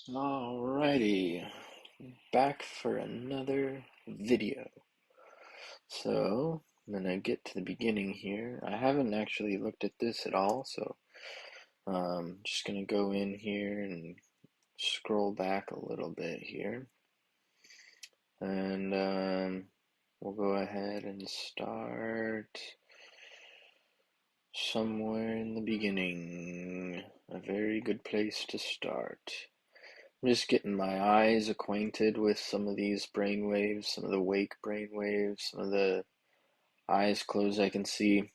Alrighty, back for another video. So, I'm gonna get to the beginning here. I haven't actually looked at this at all, so just gonna go in here and scroll back a little bit here. And we'll go ahead and start somewhere in the beginning. A very good place to start. I'm just getting my eyes acquainted with some of these brain waves, some of the wake brain waves, some of the eyes closed. I can see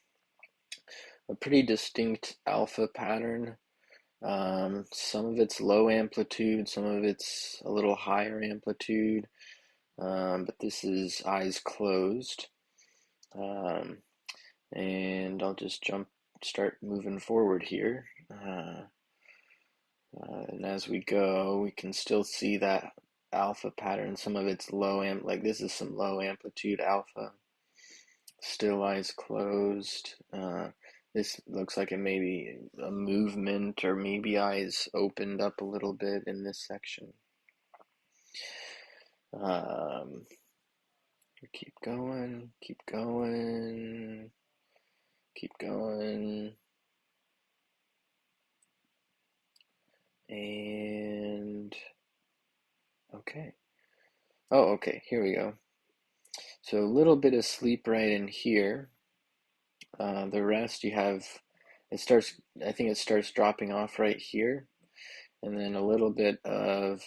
a pretty distinct alpha pattern. Some of it's low amplitude, some of it's a little higher amplitude, but this is eyes closed. Um, and I'll just start moving forward here. And as we go, we can still see that alpha pattern. Some of it's like this is some low amplitude alpha. Still eyes closed. This looks like it may be a movement, or maybe eyes opened up a little bit in this section. Um, keep going, keep going, keep going. And okay. Oh, okay, here we go. So a little bit of sleep right in here. The rest you have, I think it starts dropping off right here, and then a little bit of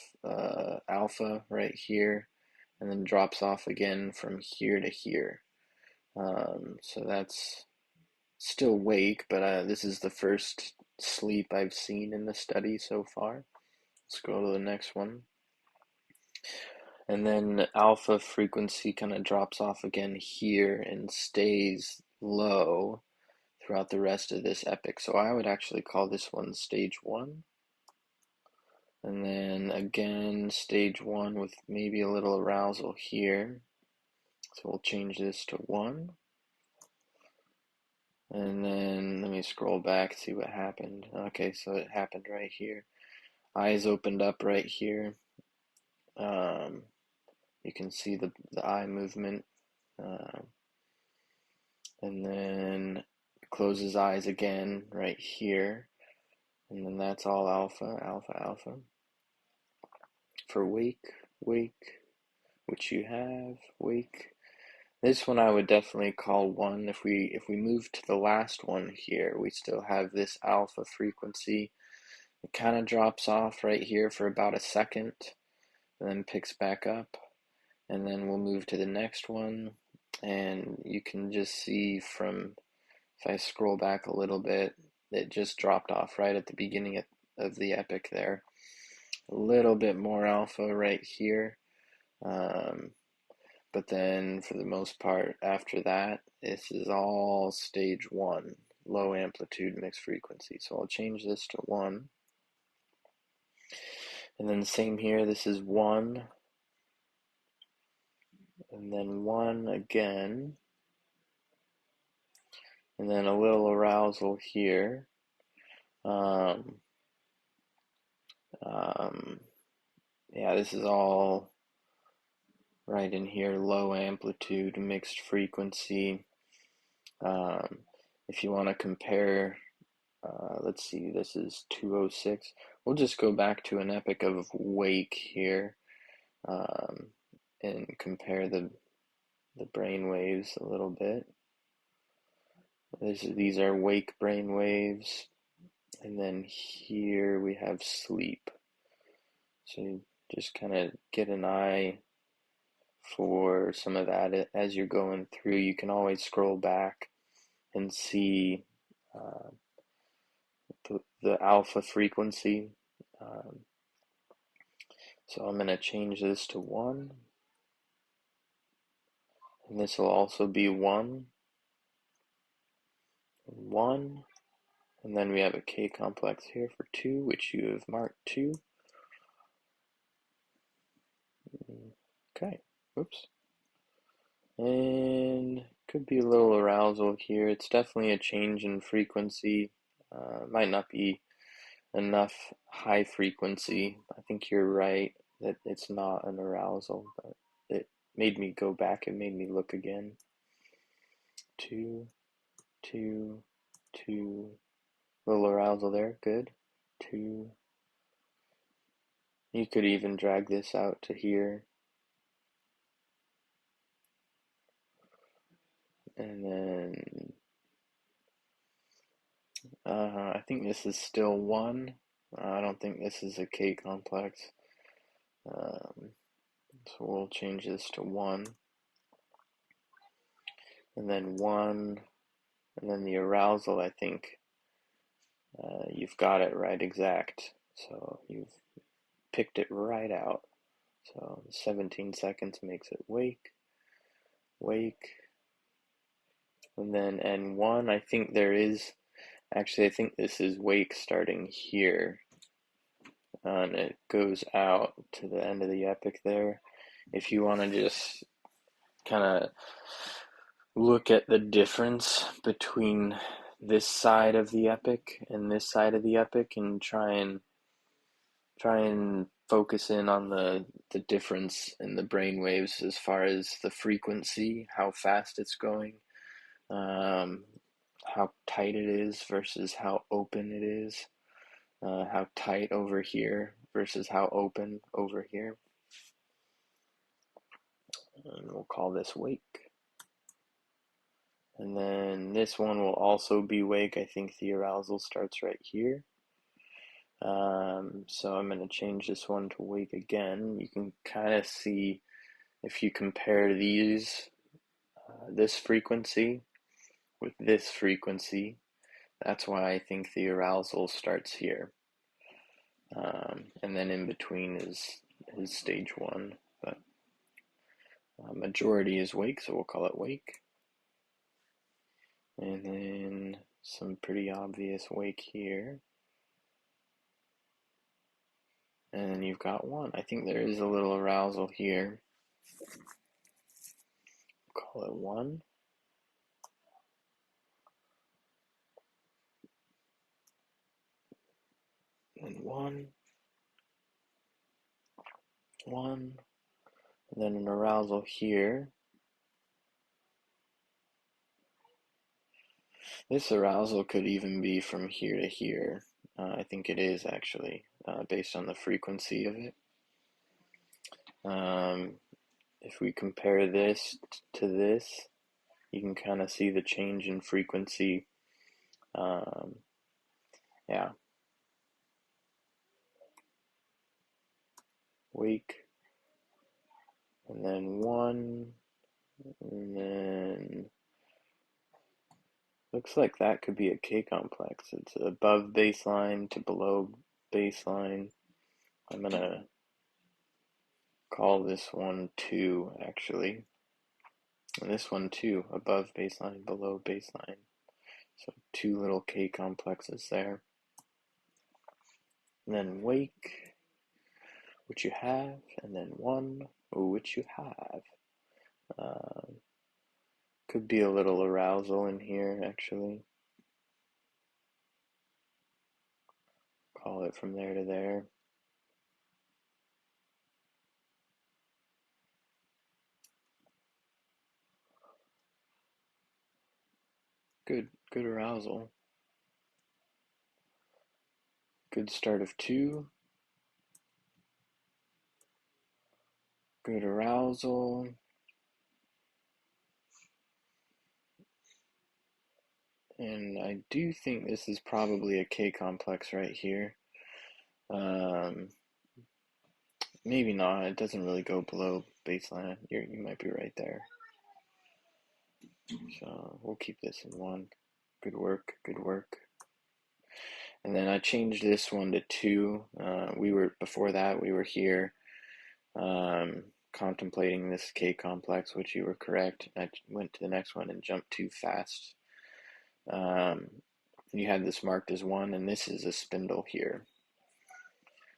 alpha right here, and then drops off again from here to here. So that's still wake, but this is the first sleep I've seen in the study so far. Let's go to the next one. And then alpha frequency kind of drops off again here and stays low throughout the rest of this epic. So I would actually call this one stage one. And then again, stage one with maybe a little arousal here. So we'll change this to one. And then let me scroll back, see what happened. Okay, so it happened right here. Eyes opened up right here. You can see the eye movement. And then closes eyes again right here. And then that's all alpha, alpha, alpha. For wake, wake, which you have, wake. This one I would definitely call one. If we move to the last one here, we still have this alpha frequency. It kind of drops off right here for about a second, and then picks back up. And then we'll move to the next one, and you can just see from, if I scroll back a little bit, it just dropped off right at the beginning of the epic there. A little bit more alpha right here. But then for the most part after that, this is all stage one, low amplitude mixed frequency. So I'll change this to one. And then same here, this is one. And then one again. And then a little arousal here. Um, yeah, this is all right in here, low amplitude, mixed frequency. If you want to compare, let's see, this is 206. We'll just go back to an epic of wake here, um, and compare the brain waves a little bit. These are wake brain waves, and then here we have sleep. So you just kind of get an eye for some of that as you're going through. You can always scroll back and see uh, the alpha frequency. Um, so I'm going to change this to 1, and this will also be 1, 1, and then we have a K complex here for 2, which you have marked 2. Okay, oops. And could be a little arousal here. It's definitely a change in frequency. Might not be enough high frequency. I think you're right that it's not an arousal, but it made me go back. It made me look again. 2, 2, 2. Little arousal there. Good. 2. You could even drag this out to here. And then I think this is still 1. I don't think this is a K complex. So we'll change this to 1. And then 1. And then the arousal, I think you've got it right exact. So you've picked it right out. So 17 seconds makes it wake, wake. And then N1, I think there is, actually I think this is wake starting here. And it goes out to the end of the epic there. If you want to just kind of look at the difference between this side of the epic and this side of the epic and try and focus in on the difference in the brain waves as far as the frequency, how fast it's going, how tight it is versus how open it is, how tight over here versus how open over here. And we'll call this wake. And then this one will also be wake. I think the arousal starts right here. So I'm going to change this one to wake again. You can kind of see if you compare these, this frequency with this frequency, that's why I think the arousal starts here. And then in between is stage 1, but majority is wake, so we'll call it wake. And then some pretty obvious wake here. And then you've got 1. I think there is a little arousal here. Call it 1. And 1. 1. And then an arousal here. This arousal could even be from here to here. I think it is actually, based on the frequency of it. If we compare this to this, you can kind of see the change in frequency. Yeah. Wake. And then 1. And then looks like that could be a K complex. It's above baseline to below baseline. I'm going to call this one 2, actually. And this one 2, above baseline, below baseline. So 2 little K complexes there. And then wake, which you have, and then 1, which you have. Could be a little arousal in here, actually. Call it from there to there. Good arousal. Good start of 2. Good arousal. And I do think this is probably a K complex right here. Maybe not. It doesn't really go below baseline. You might be right there. So we'll keep this in 1. Good work. Good work. And then I changed this one to 2. Before that, we were here contemplating this K complex, which you were correct. I went to the next one and jumped too fast. You had this marked as 1, and this is a spindle here.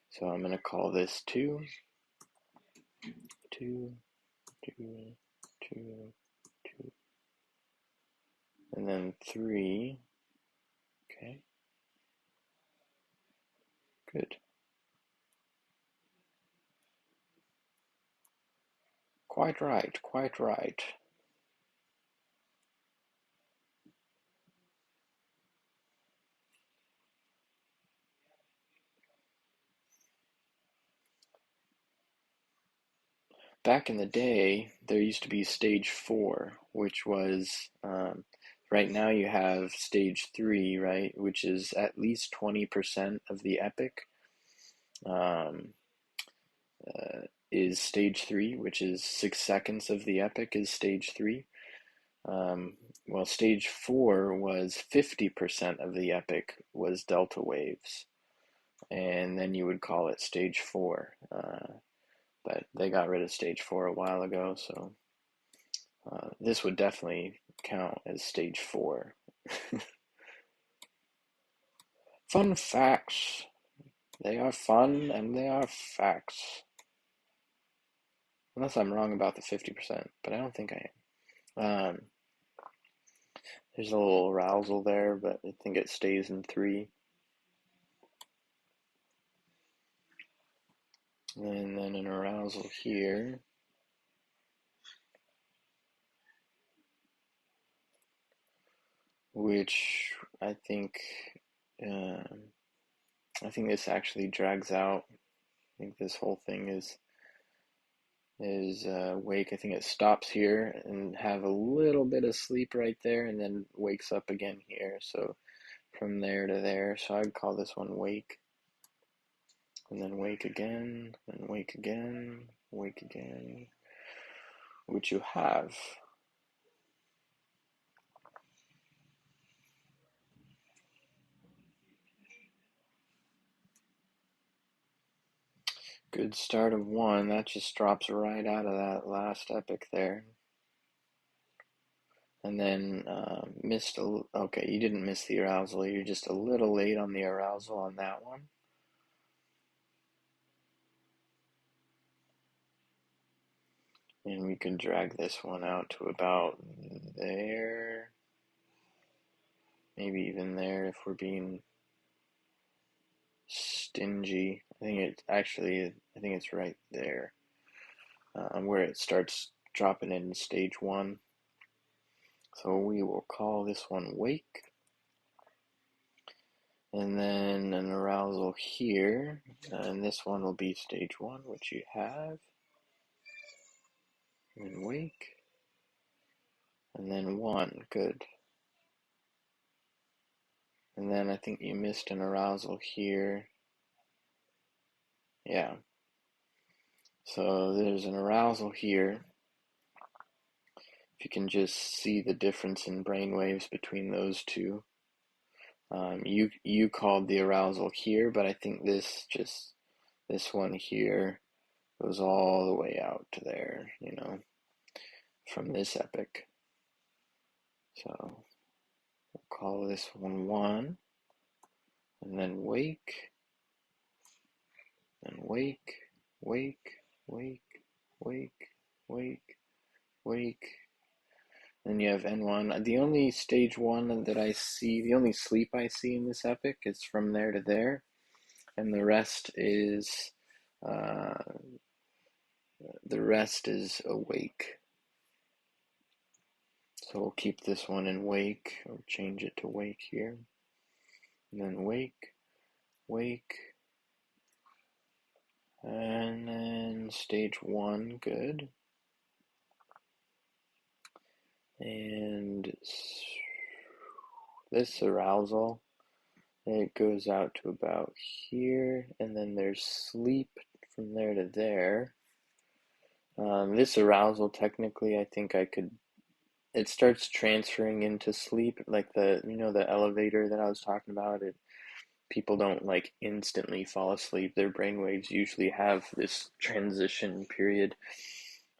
So I'm going to call this 2, 2, 2, 2, 2, and then 3. Okay. Good. Quite right, quite right. Back in the day, there used to be stage four, which was right now you have stage three, right, which is at least 20% of the epic. Um, is stage three, which is 6 seconds of the epic is stage three. Well, stage four was 50% of the epic was delta waves, and then you would call it stage four. But they got rid of stage four a while ago, so this would definitely count as stage four. Fun facts. They are fun and they are facts. Unless I'm wrong about the 50%, but I don't think I am. There's a little arousal there, but I think it stays in three. And then an arousal here. Which I think, um, I think this actually drags out. I think this whole thing is wake. I think it stops here and have a little bit of sleep right there, and then wakes up again here. So from there to there. So I'd call this one wake, and then wake again, and wake again, wake again, which you have. Good start of one. That just drops right out of that last epic there. And then missed a. Okay, you didn't miss the arousal. You're just a little late on the arousal on that one. And we can drag this one out to about there. Maybe even there if we're being stingy. I think it's right there, where it starts dropping in stage one. So we will call this one wake. And then an arousal here, and this one will be stage one, which you have. And wake. And then one, good. And then I think you missed an arousal here. Yeah. So there's an arousal here. If you can just see the difference in brain waves between those two. You called the arousal here, but I think this one here goes all the way out to there, from this epic. So we'll call this one one, and then wake, and wake, wake, wake, wake, wake, wake. Then you have N1. The only stage one that I see, the only sleep I see in this epic is from there to there, and uh, the rest is awake. So we'll keep this one in wake, or change it to wake here. And then wake, wake, and then stage one, good. And this arousal, it goes out to about here, and then there's sleep from there to there. This arousal, technically, I think it starts transferring into sleep, like the elevator that I was talking about. People don't like instantly fall asleep. Their brainwaves usually have this transition period,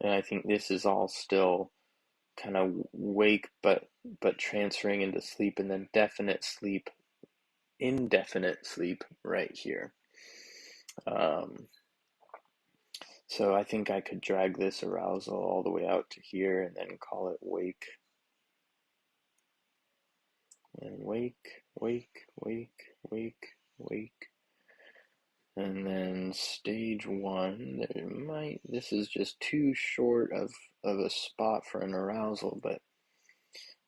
and I think this is all still kind of wake, but transferring into sleep, and then definite sleep, indefinite sleep right here. Um, so I think I could drag this arousal all the way out to here and then call it wake. And wake, wake, wake, wake, wake. And then stage one, this is just too short of a spot for an arousal, but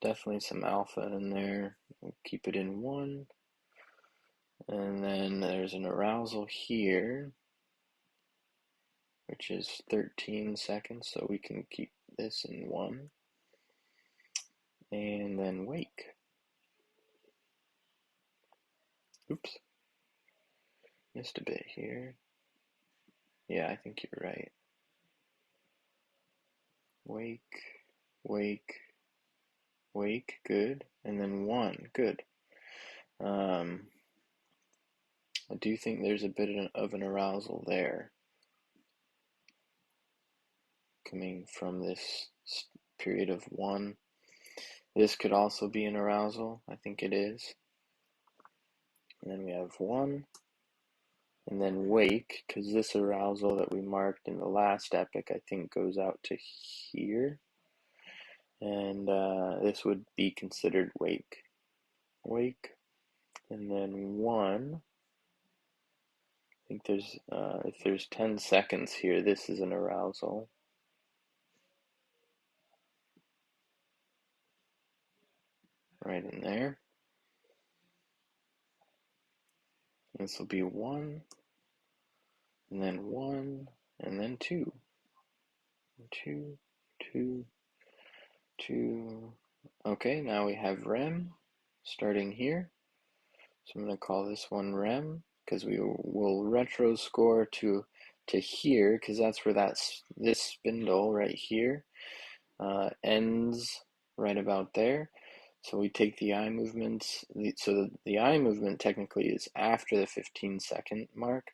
definitely some alpha in there. We'll keep it in 1. And then there's an arousal here, which is 13 seconds, so we can keep this in 1. And then wake. Oops, missed a bit here. Yeah, I think you're right. Wake, wake, wake, good. And then 1, good. I do think there's a bit of an arousal there coming from this period of 1. This could also be an arousal. I think it is. And then we have 1. And then wake, because this arousal that we marked in the last epic, I think, goes out to here. And this would be considered wake. Wake. And then 1. I think there's, if there's 10 seconds here, this is an arousal. Right in there. This will be 1, and then 1, and then 2. 2, 2, 2. Okay, now we have rem starting here. So I'm going to call this one rem because we will retro score to here because that's where this spindle right here ends right about there. So we take the eye movements. So the eye movement technically is after the 15-second mark.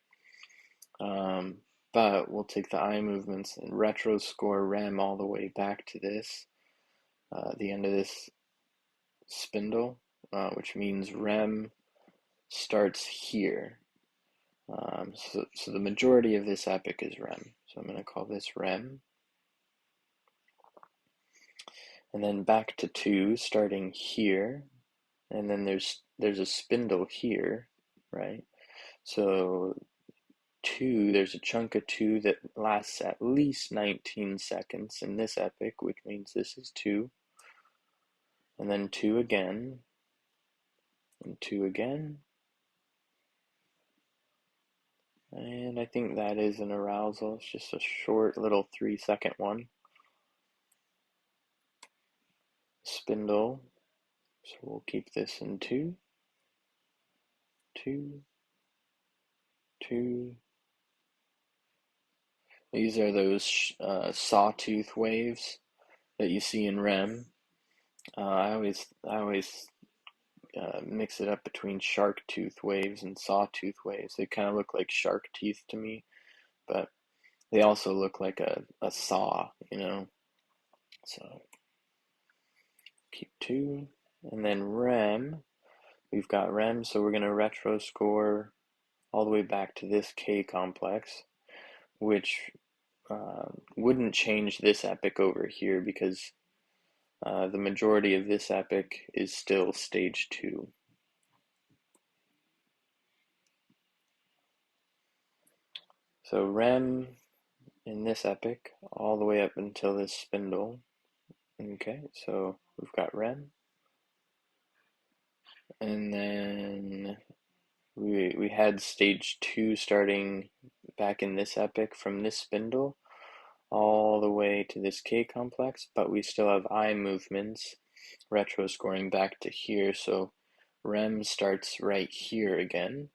But we'll take the eye movements and retro score rem all the way back to this, the end of this spindle, which means rem starts here. So the majority of this epic is rem. So I'm going to call this rem. And then back to 2, starting here. And then there's a spindle here, right? So 2, there's a chunk of 2 that lasts at least 19 seconds in this epic, which means this is 2. And then 2 again, and 2 again. And I think that is an arousal. It's just a short little 3-second one. Spindle. So we'll keep this in 2, 2, 2. These are those sawtooth waves that you see in REM. I always mix it up between shark tooth waves and sawtooth waves. They kind of look like shark teeth to me, but they also look like a saw, you know. So keep 2, and then rem. We've got rem, so we're going to retro score all the way back to this K complex, which wouldn't change this epic over here because the majority of this epic is still stage 2. So rem in this epic all the way up until this spindle. Okay, so we've got rem, and then we had stage 2 starting back in this epic from this spindle all the way to this K complex, but we still have eye movements retro scoring back to here, so rem starts right here again.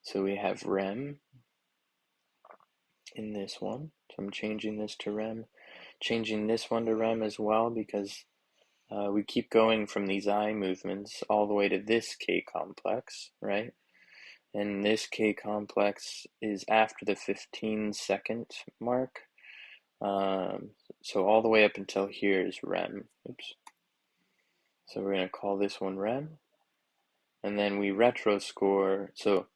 So we have rem in this one. So I'm changing this to rem, changing this one to rem as well because we keep going from these eye movements all the way to this K complex, right? And this K complex is after the 15-second mark. So all the way up until here is rem. Oops. So we're going to call this one rem. And then we retro score. So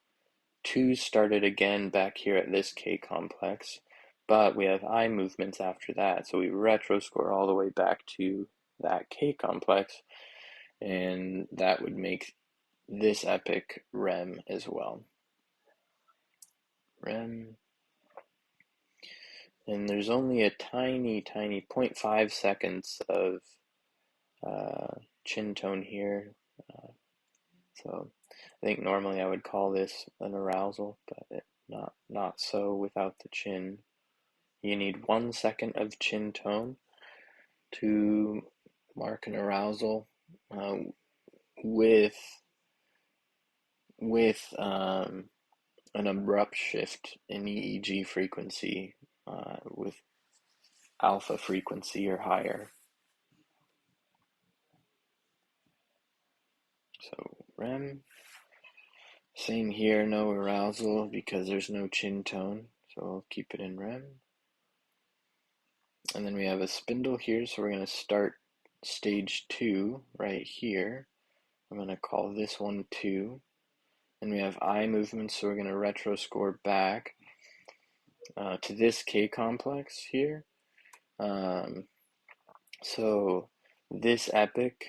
2 started again back here at this K complex, but we have eye movements after that. So we retro score all the way back to that K complex, and that would make this epic rem as well. REM. And there's only a tiny 0.5 seconds of chin tone here. So I think normally I would call this an arousal, but not so without the chin. You need 1 second of chin tone to mark an arousal with an abrupt shift in EEG frequency with alpha frequency or higher. So REM, same here, no arousal because there's no chin tone, so I'll keep it in REM. And then we have a spindle here, so we're going to start stage 2 right here. I'm going to call this one 2. And we have eye movements, so we're going to retro score back to this K complex here. So this epoch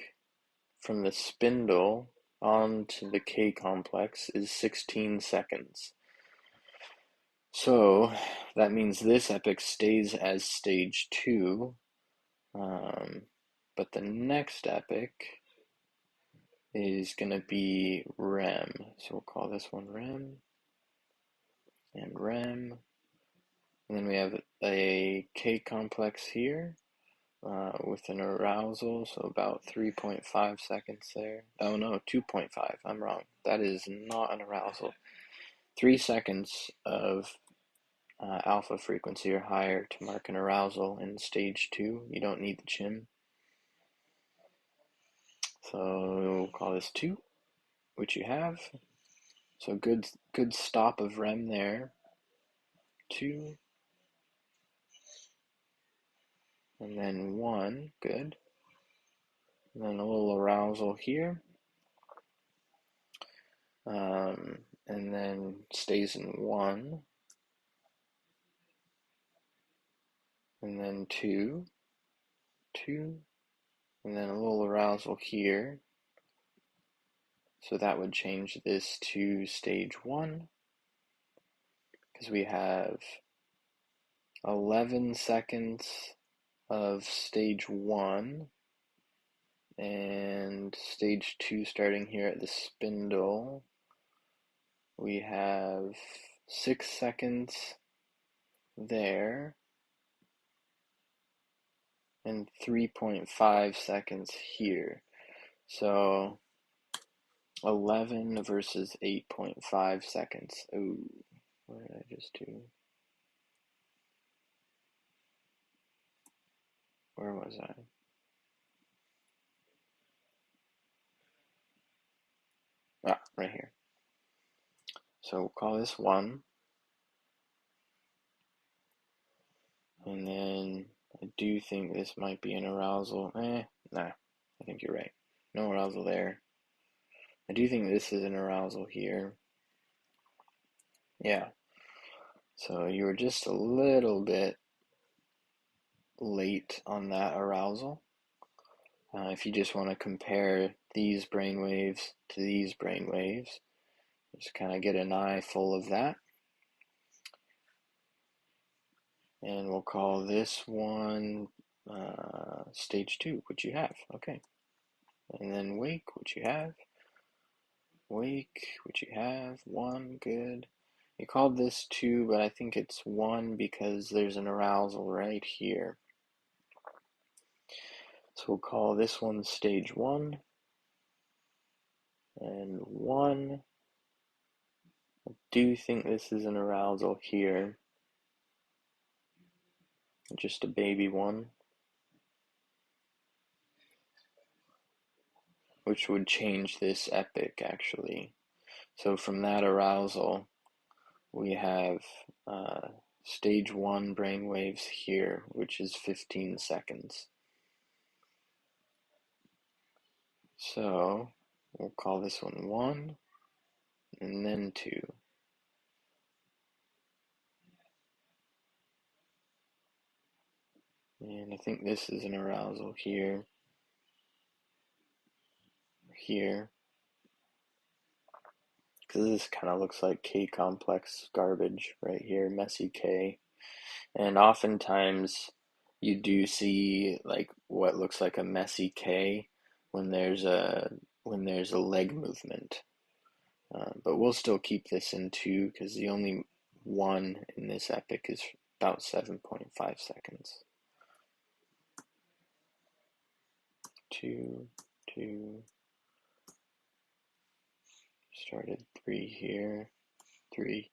from the spindle onto the K complex is 16 seconds. So that means this epoch stays as stage 2, but the next epoch is going to be REM. So we'll call this one REM and REM. And then we have a K complex here with an arousal, so about 3.5 seconds there. Oh no, 2.5. I'm wrong. That is not an arousal. 3 seconds of alpha frequency or higher to mark an arousal in stage 2. You don't need the chin. So we'll call this 2, which you have. So good stop of REM there. 2. And then 1, good. And then a little arousal here. And then stays in 1. And then 2. And then a little arousal here. So that would change this to stage 1. Because we have 11 seconds of stage 1. And stage 2 starting here at the spindle. We have 6 seconds there. And 3.5 seconds here. So 11 versus 8.5 seconds. Ooh, what did I just do? Where was I? Ah, right here. So we'll call this 1. And then I do think this might be an arousal. Nah, I think you're right. No arousal there. I do think this is an arousal here. Yeah. So you were just a little bit late on that arousal. If you just want to compare these brain waves to these brain waves, just kind of get an eye full of that. And we'll call this one stage 2, which you have. Okay. And then wake, which you have. Wake, which you have. 1, good. You called this 2, but I think it's 1 because there's an arousal right here. So we'll call this one stage 1. And 1. I do think this is an arousal here. Just a baby 1. Which would change this epoch actually. So from that arousal, we have stage 1 brain waves here, which is 15 seconds. So we'll call this one 1, and then 2. And I think this is an arousal here, here, because this kind of looks like K complex garbage right here, messy K. And oftentimes you do see like what looks like a messy K when there's a leg movement. But we'll still keep this in 2 because the only 1 in this epic is about 7.5 seconds. 2, 2, started 3 here, 3.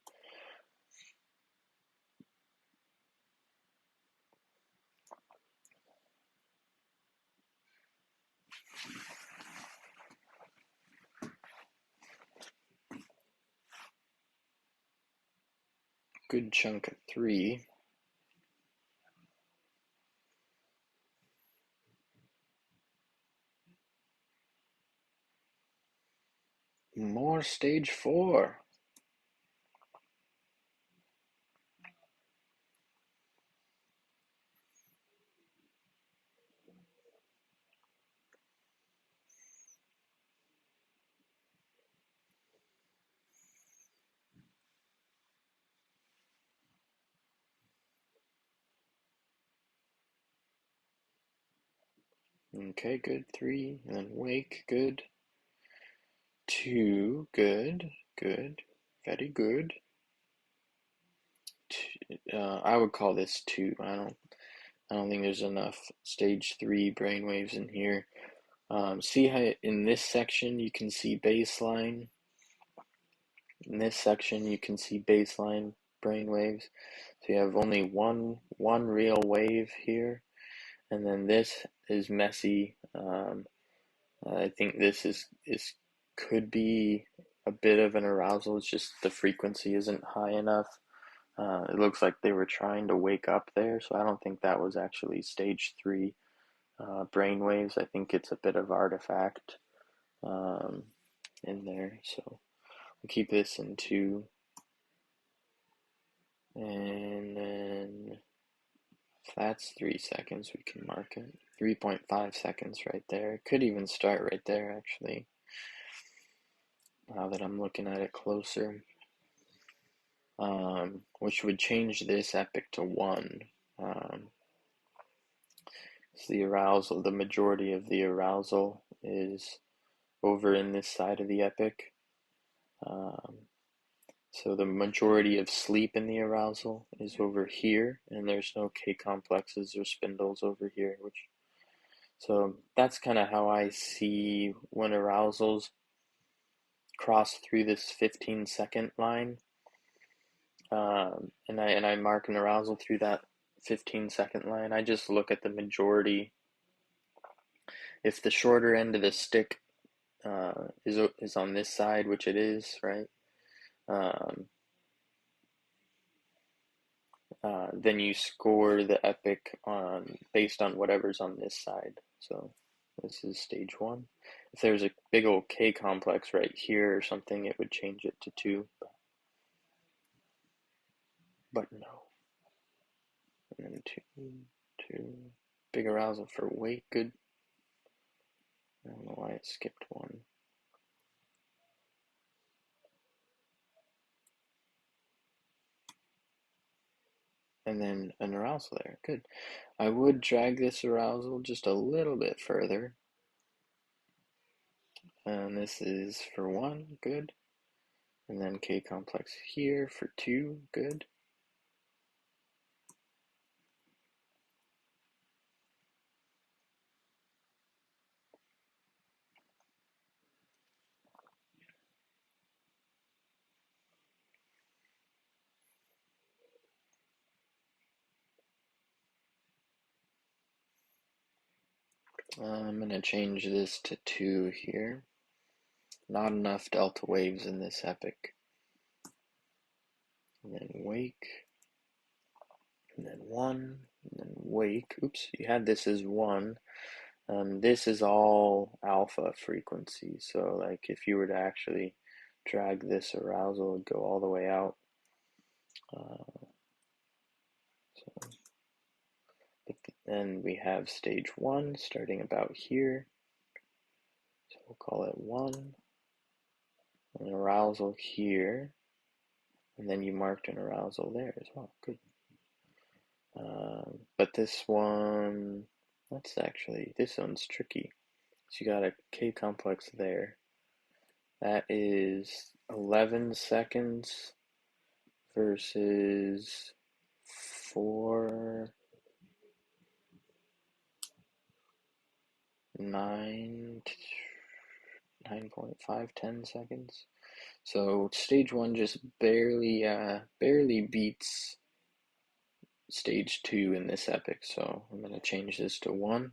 Good chunk of 3. More stage 4. Okay, good. 3, and then wake, good. 2, good, good, very good. I would call this 2. I don't think there's enough stage 3 brainwaves in here. See how in this section you can see baseline. In this section you can see baseline brainwaves. So you have only one real wave here, and then this is messy. I think this is could be a bit of an arousal. It's just the frequency isn't high enough. It looks like they were trying to wake up there, so I don't think that was actually stage 3 brainwaves. I think it's a bit of artifact um, in there. So we'll keep this in 2, and then if that's 3 seconds, we can mark it. 3.5 seconds right there. It could even start right there, actually, now that I'm looking at it closer. Which would change this epic to 1. So the arousal, the majority of the arousal is over in this side of the epic. So the majority of sleep in the arousal is over here, and there's no K complexes or spindles over here, so that's kind of how I see when arousals cross through this 15-second line. And I mark an arousal through that 15-second line. I just look at the majority. If the shorter end of the stick is on this side, which it is, right? Then you score the epic based on whatever's on this side. So this is stage 1. If there's a big old K complex right here or something, it would change it to 2. But no. And then 2, 2. Big arousal for wake, good. I don't know why it skipped 1. And then an arousal there, good. I would drag this arousal just a little bit further. And this is for 1, good. And then K complex here for 2, good. I'm going to change this to 2 here. Not enough delta waves in this epic. And then wake. And then 1. And then wake. Oops, you had this as 1. This is all alpha frequency. So like if you were to actually drag this arousal, it would go all the way out. But then we have stage 1 starting about here. So we'll call it 1. an arousal here, and then you marked an arousal there as well. Good. But this one, this one's tricky. So you got a K complex there. That is 11 seconds versus 4, 9, 9.5, 10 seconds. So stage 1 just barely beats stage 2 in this epic. So I'm going to change this to 1.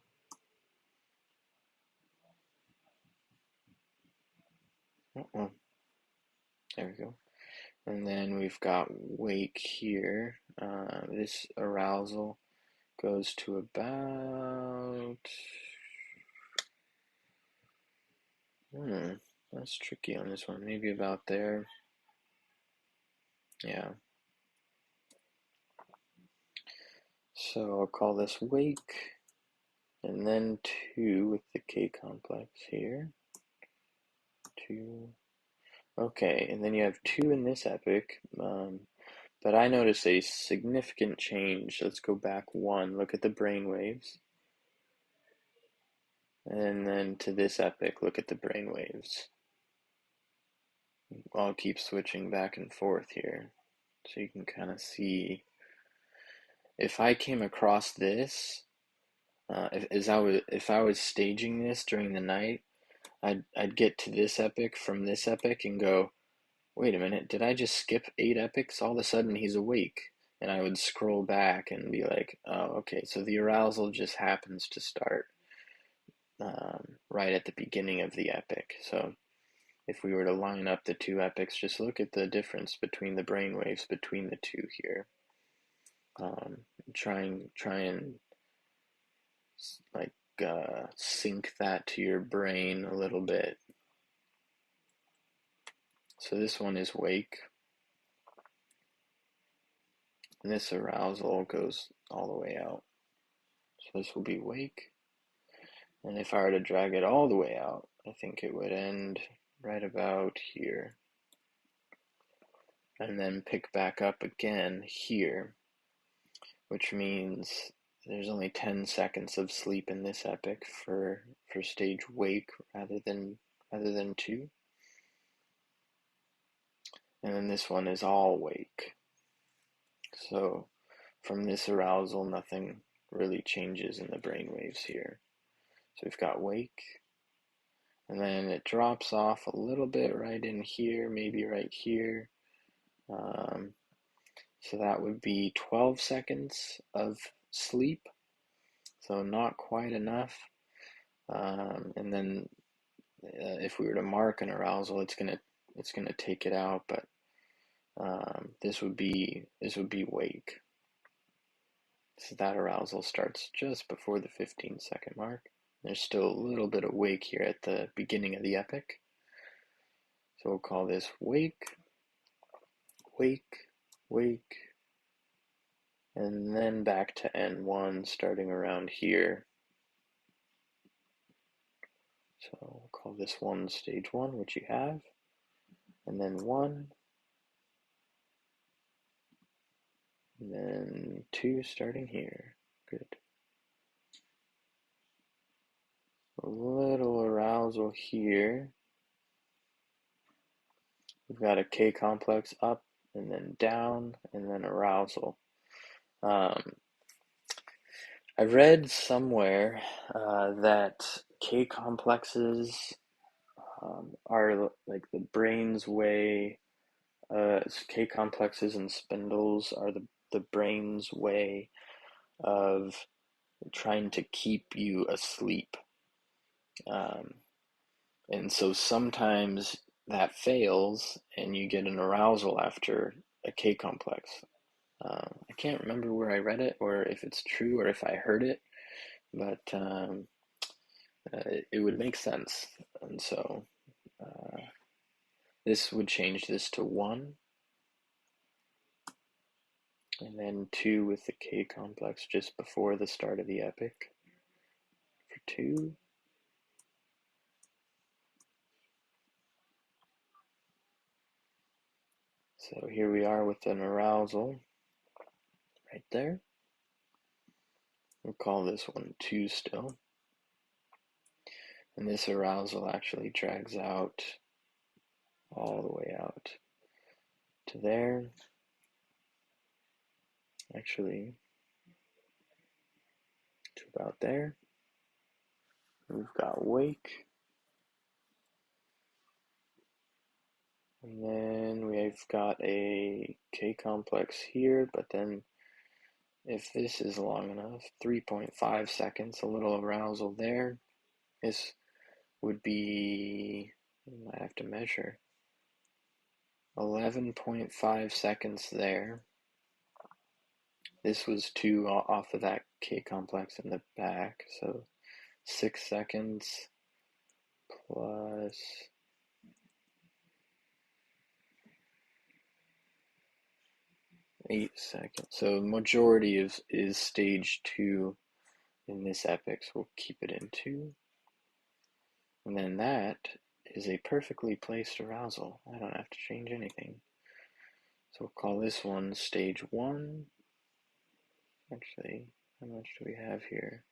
Oh, there we go. And then we've got wake here. This arousal goes to about, that's tricky on this one. Maybe about there. Yeah. So I'll call this wake, and then 2 with the K complex here. 2. Okay, and then you have 2 in this epic. But I notice a significant change. Let's go back 1. Look at the brain waves. And then to this epic, look at the brain waves. I'll keep switching back and forth here so you can kind of see. If I came across this, if I was staging this during the night, I'd get to this epic from this epic and go, wait a minute, did I just skip 8 epics? All of a sudden he's awake. And I would scroll back and be like, oh, okay, so the arousal just happens to start right at the beginning of the epic. So if we were to line up the 2 epics, just look at the difference between the brainwaves between the 2 here. Try and like sync that to your brain a little bit. So this one is wake, and this arousal goes all the way out. So this will be wake, and if I were to drag it all the way out, I think it would end right about here, and then pick back up again here, which means there's only 10 seconds of sleep in this epic for stage wake rather than 2. And then this one is all wake. So from this arousal, nothing really changes in the brain waves here. So we've got wake, and then it drops off a little bit right in here, maybe right here. So that would be 12 seconds of sleep. So not quite enough. And then if we were to mark an arousal, it's gonna take it out, but this would be wake. So that arousal starts just before the 15-second mark. There's still a little bit of wake here at the beginning of the epic. So we'll call this wake, wake, wake, and then back to N1 starting around here. So we'll call this one stage 1, which you have, and then 1, and then 2 starting here. Good. A little arousal here. We've got a K complex up and then down and then arousal. I read somewhere that K complexes are like the brain's way. K complexes and spindles are the brain's way of trying to keep you asleep. And so sometimes that fails and you get an arousal after a K complex. I can't remember where I read it or if it's true or if I heard it, but it would make sense. And so this would change this to 1, and then 2 with the K complex just before the start of the epic for 2. So here we are with an arousal right there. We'll call this one 2 still. And this arousal actually drags out all the way out to there. Actually, to about there. We've got wake. And then we've got a K complex here, but then if this is long enough, 3.5 seconds, a little arousal there. This would be, I have to measure, 11.5 seconds there. This was 2 off of that K complex in the back, so 6 seconds plus 8 seconds. So majority is stage 2 in this epic, so we'll keep it in 2. And then that is a perfectly placed arousal. I don't have to change anything. So we'll call this one stage 1. Actually, how much do we have here?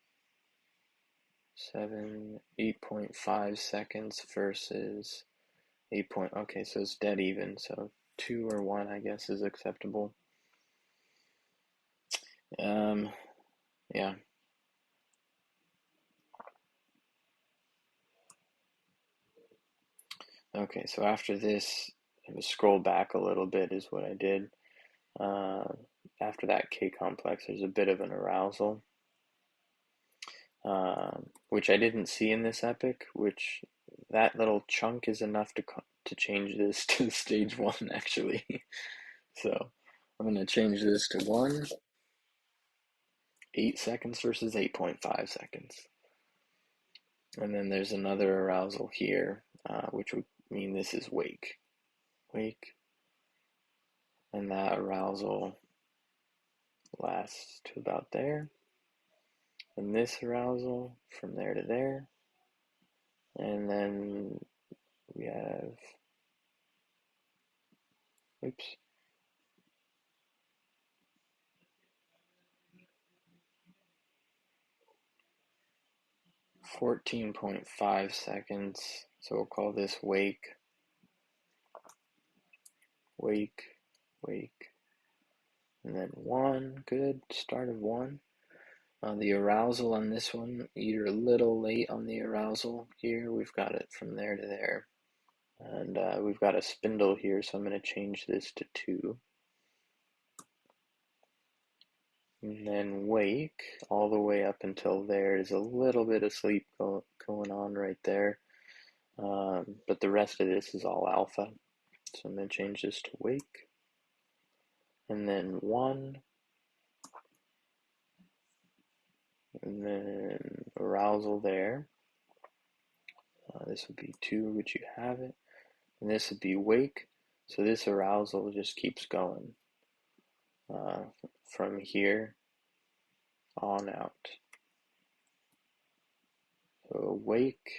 8.5 seconds versus 8 point, okay, so it's dead even, so 2 or 1, I guess, is acceptable. Yeah. Okay, so after this, scroll back a little bit is what I did. After that K complex, there's a bit of an arousal, which I didn't see in this epic, which that little chunk is enough to change this to stage 1, actually. So I'm going to change this to 1, 8 seconds versus 8.5 seconds. And then there's another arousal here, which would mean this is wake. Wake. And that arousal lasts to about there. And this arousal from there to there. And then we have, oops, 14.5 seconds. So we'll call this wake, wake, wake. And then 1, good, start of 1. The arousal on this one, you're a little late on the arousal here. We've got it from there to there. And we've got a spindle here, so I'm going to change this to 2. And then wake all the way up until there is a little bit of sleep going on right there. But the rest of this is all alpha. So I'm going to change this to wake. And then 1. And then arousal there. This would be 2, which you have it. And this would be wake. So this arousal just keeps going from here on out. So wake,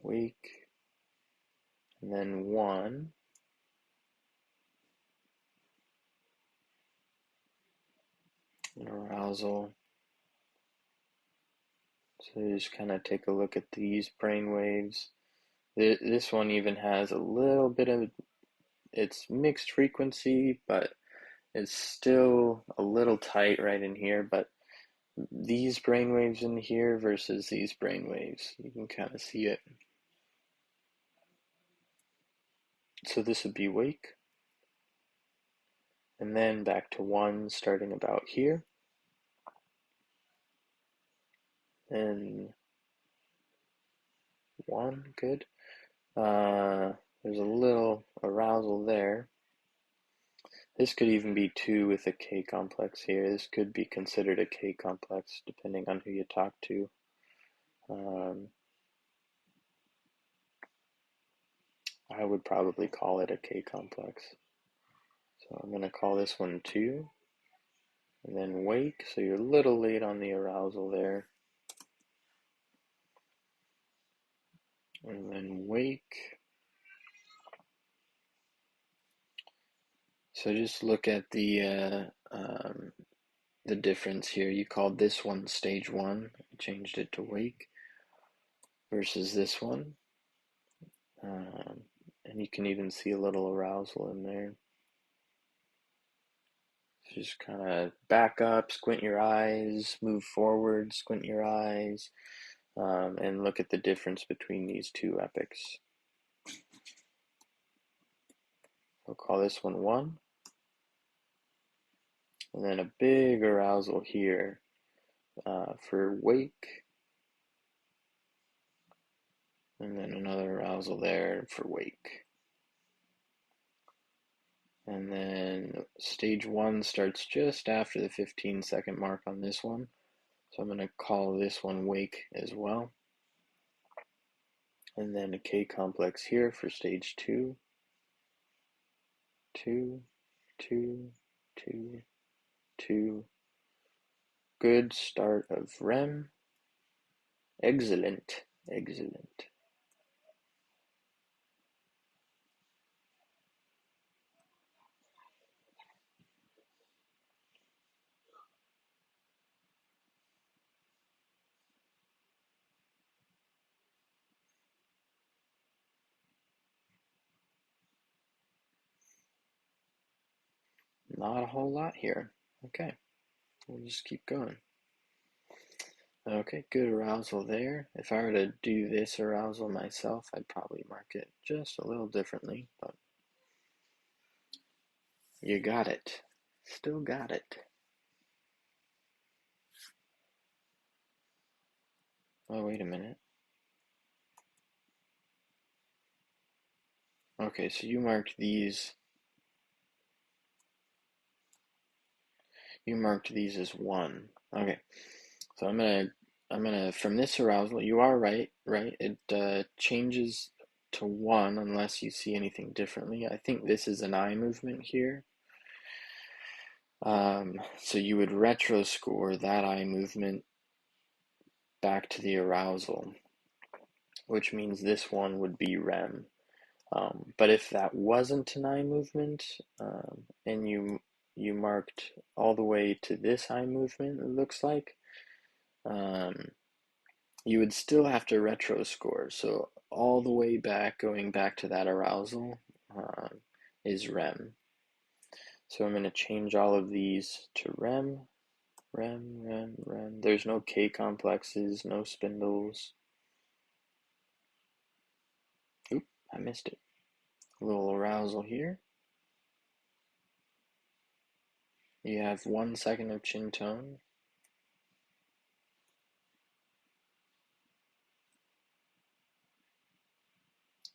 wake, and then 1. And arousal. So just kind of take a look at these brain waves. This one even has a little bit of, it's mixed frequency, but it's still a little tight right in here. But these brain waves in here versus these brain waves, you can kind of see it. So this would be wake. And then back to 1 starting about here. And 1, good. There's a little arousal there. This could even be 2 with a K complex here. This could be considered a K complex depending on who you talk to. I would probably call it a K complex. So I'm going to call this one 2. And then wake, so you're a little late on the arousal there. And then wake. So just look at the difference here. You called this one stage 1, changed it to wake, versus this one. And you can even see a little arousal in there. Just kind of back up, squint your eyes, move forward, squint your eyes, and look at the difference between these two epics. We'll call this one 1, and then a big arousal here for wake, and then another arousal there for wake. And then stage 1 starts just after the 15-second mark on this one. So I'm going to call this one wake as well. And then a K complex here for stage 2. 2, 2, 2, 2. Good start of REM. Excellent, excellent. Not a whole lot here. Okay, we'll just keep going. Okay, good arousal there. If I were to do this arousal myself, I'd probably mark it just a little differently, but you got it. Still got it. Oh, wait a minute. Okay, so you marked these as 1. Okay, so I'm gonna from this arousal, you are right? It changes to 1 unless you see anything differently. I think this is an eye movement here. So you would retro score that eye movement back to the arousal, which means this one would be REM. But if that wasn't an eye movement, and you marked all the way to this eye movement, it looks like, you would still have to retro score. So all the way back, going back to that arousal, is REM. So I'm going to change all of these to REM, REM, REM, REM. There's no K complexes, no spindles. Oop, I missed it. A little arousal here. You have 1 second of chin tone.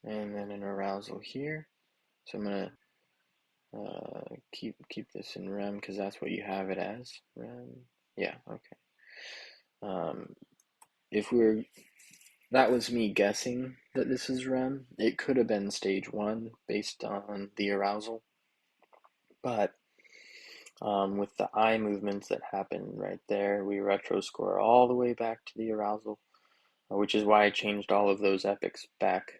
And then an arousal here. So I'm going to keep this in REM because that's what you have it as. REM. Yeah, okay. If we're That was me guessing that this is REM. It could have been stage 1 based on the arousal, but with the eye movements that happen right there, we retro score all the way back to the arousal, which is why I changed all of those epics back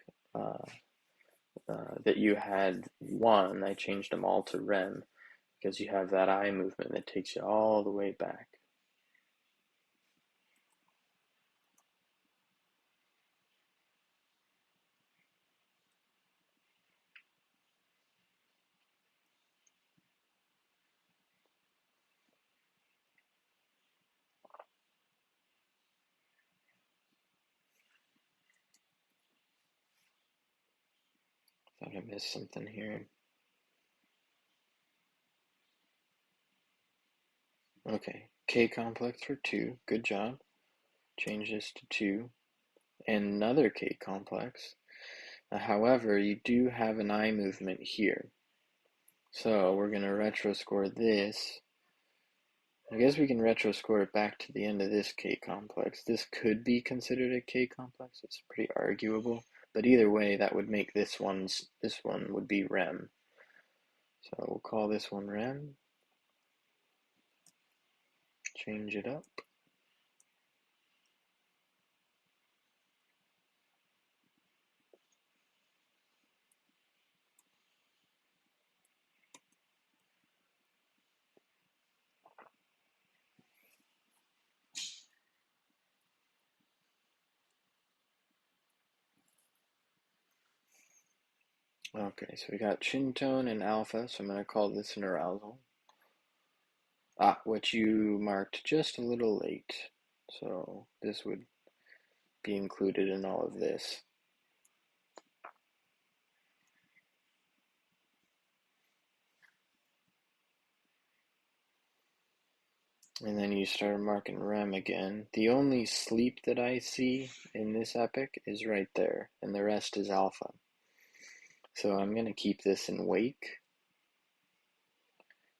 that you had 1. I changed them all to REM because you have that eye movement that takes you all the way back. Thought I missed something here. Okay, K complex for 2. Good job. Change this to 2. And another K complex. However, you do have an eye movement here. So we're going to retro score this. I guess we can retro score it back to the end of this K complex. This could be considered a K complex. It's pretty arguable. But either way, that would make this one would be REM. So we'll call this one REM. Change it up. Okay, so we got chin tone and alpha, so I'm going to call this an arousal. Which you marked just a little late. So this would be included in all of this. And then you start marking REM again. The only sleep that I see in this epic is right there, and the rest is alpha. So I'm going to keep this in wake.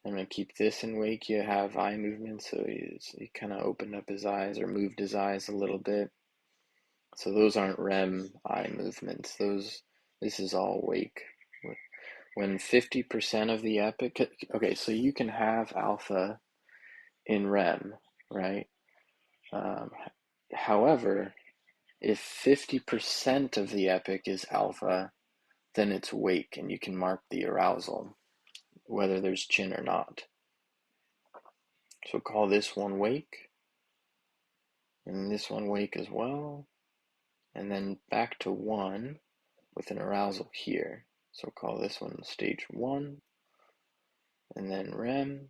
I'm going to keep this in wake. You have eye movement, so he kind of opened up his eyes or moved his eyes a little bit. So those aren't REM eye movements. This is all wake. When 50% of the epic, okay, so you can have alpha in REM, right? Um, However, if 50% of the epic is alpha, then it's wake, and you can mark the arousal, whether there's chin or not. So call this one wake, and this one wake as well, and then back to 1 with an arousal here. So call this one stage 1, and then REM,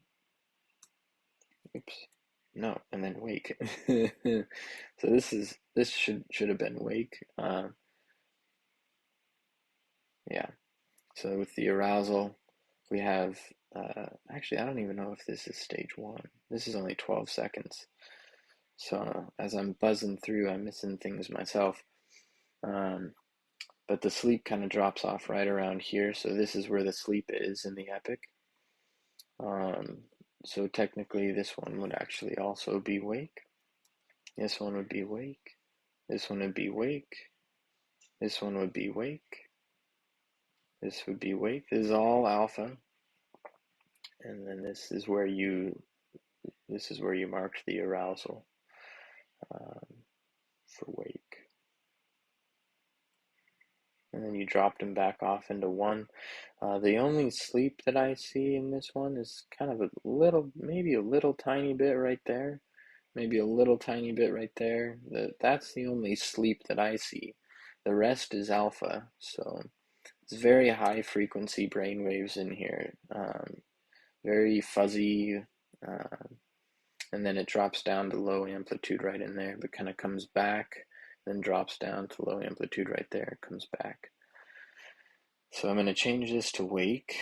oops, no, and then wake. So this should have been wake. Yeah. So with the arousal, we have actually I don't even know if this is stage 1. This is only 12 seconds. So as I'm buzzing through, I'm missing things myself. But the sleep kind of drops off right around here. So this is where the sleep is in the epic. So technically this one would actually also be wake. This one would be wake. This one would be wake. This one would be wake. This would be wake. This is all alpha. And then this is where you marked the arousal um, for wake. And then you dropped them back off into 1. The only sleep that I see in this one is kind of a little, maybe a little tiny bit right there. Maybe a little tiny bit right there. That's the only sleep that I see. The rest is alpha, so it's very high frequency brain waves in here. Very fuzzy, and then it drops down to low amplitude right in there, but kind of comes back, then drops down to low amplitude right there, comes back. So I'm going to change this to wake,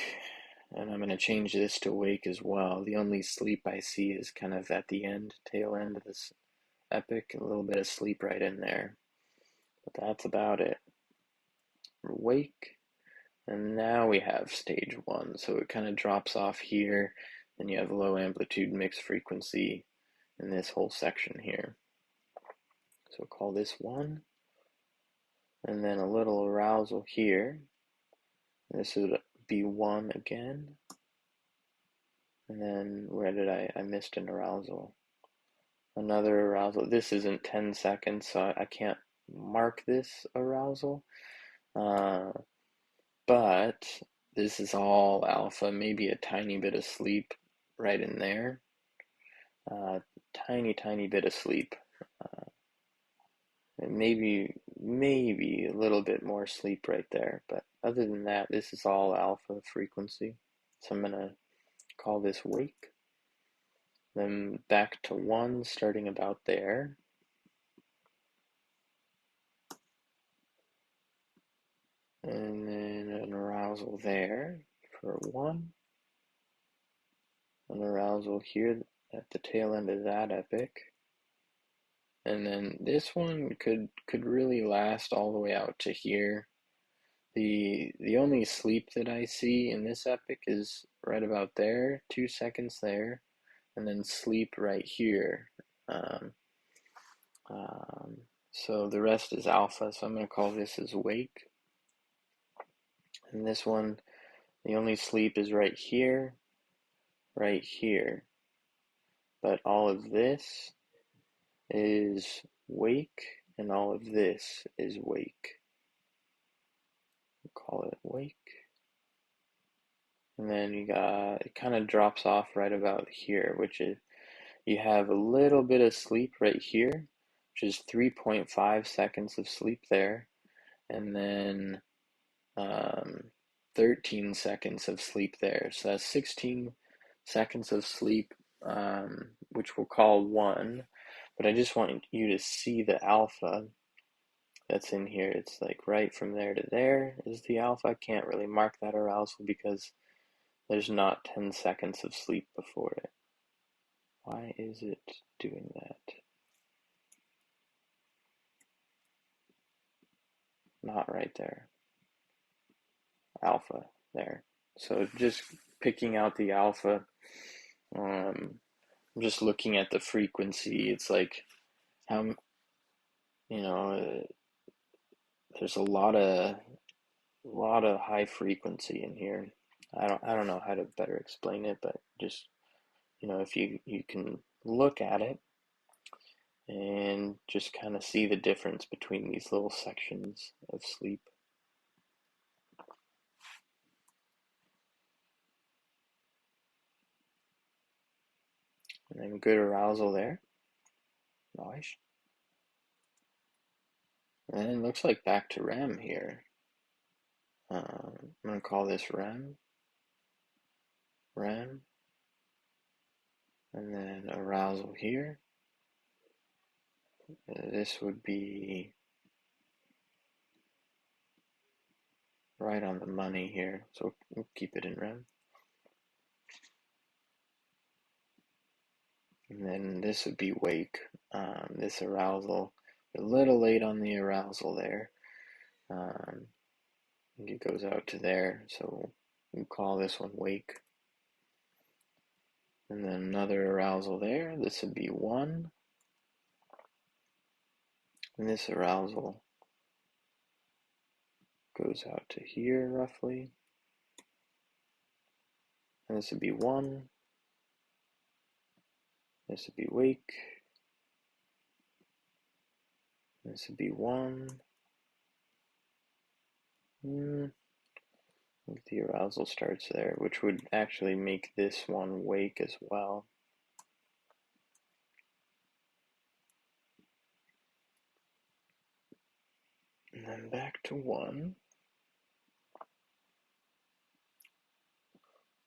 and I'm going to change this to wake as well. The only sleep I see is kind of at the end, tail end of this epic, a little bit of sleep right in there. But that's about it. Wake, and now we have stage 1. So it kind of drops off here, and you have low amplitude mixed frequency in this whole section here. So call this 1, and then a little arousal here. This would be 1 again. And then where did I missed an arousal. Another arousal. This isn't 10 seconds, so I can't mark this arousal. But this is all alpha, maybe a tiny bit of sleep right in there. Tiny bit of sleep. And maybe a little bit more sleep right there. But other than that, this is all alpha frequency. So I'm going to call this wake. Then back to 1, starting about there. And then an arousal there for 1. An arousal here at the tail end of that epic. And then this one could really last all the way out to here. The only sleep that I see in this epic is right about there, 2 seconds there, and then sleep right here. Um, um, so the rest is alpha, so I'm going to call this as wake. And this one, the only sleep is right here, but all of this is wake, and all of this is wake. We'll call it wake. And then it kind of drops off right about here, which is, you have a little bit of sleep right here, which is 3.5 seconds of sleep there. And then 13 seconds of sleep there. So that's 16 seconds of sleep, which we'll call 1. But I just want you to see the alpha that's in here. It's like right from there to there is the alpha. I can't really mark that arousal because there's not 10 seconds of sleep before it. Why is it doing that? Not right there. Alpha there. So just picking out the alpha, I'm just looking at the frequency. It's like how, you know, there's a lot of high frequency in here. I don't know how to better explain it, but just, if you can look at it and just kind of see the difference between these little sections of sleep. And then good arousal there. Nice. And it looks like back to REM here. I'm going to call this REM, REM, and then arousal here. This would be right on the money here, so we'll keep it in REM. And then this would be wake. This arousal, a little late on the arousal there. It goes out to there, so we'll call this one wake. And then another arousal there. This would be 1. And this arousal goes out to here roughly. And this would be 1. This would be wake. This would be 1. The arousal starts there, which would actually make this one wake as well. And then back to 1.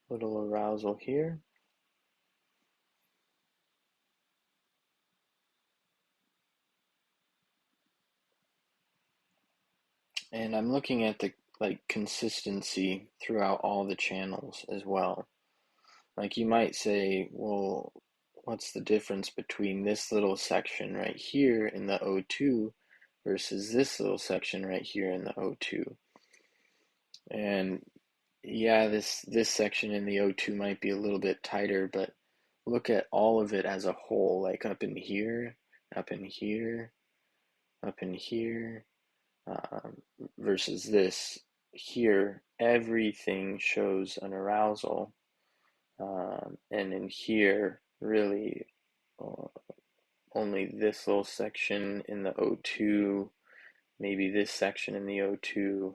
Little arousal here. And I'm looking at the consistency throughout all the channels as well. Like you might say, well, what's the difference between this little section right here in the O2 versus this little section right here in the O2? And yeah, this section in the O2 might be a little bit tighter, but look at all of it as a whole, like up in here, up in here, up in here, versus this here. Everything shows an arousal, and in here, really, uh, only this little section in the O2, maybe this section in the O2.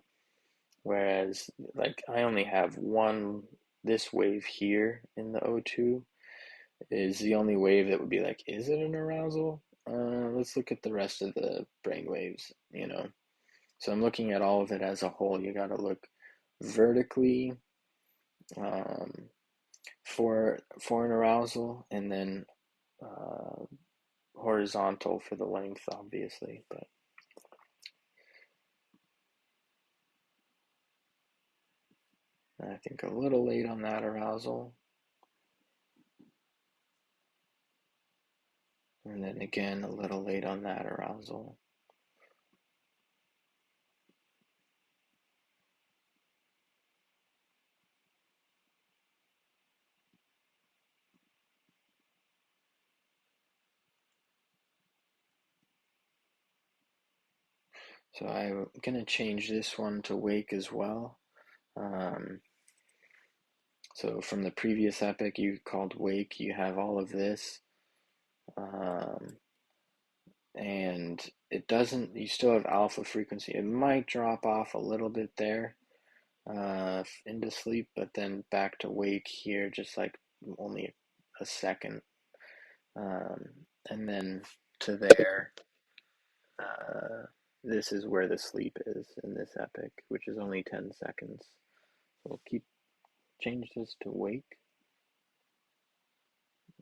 Whereas, like, I only have one, this wave here in the O2 is the only wave that would be like, is it an arousal? Let's look at the rest of the brain waves. So I'm looking at all of it as a whole. You got to look vertically, um, for an arousal, and then uh, horizontal for the length, obviously. But I think a little late on that arousal. And then again, a little late on that arousal. So I'm going to change this one to wake as well. Um, so from the previous epic you called wake, you have all of this. Um, and it doesn't, you still have alpha frequency. It might drop off a little bit there into sleep, but then back to wake here, just like only a second. Um, and then to there, this is where the sleep is in this epic, which is only 10 seconds. So we'll change this to wake,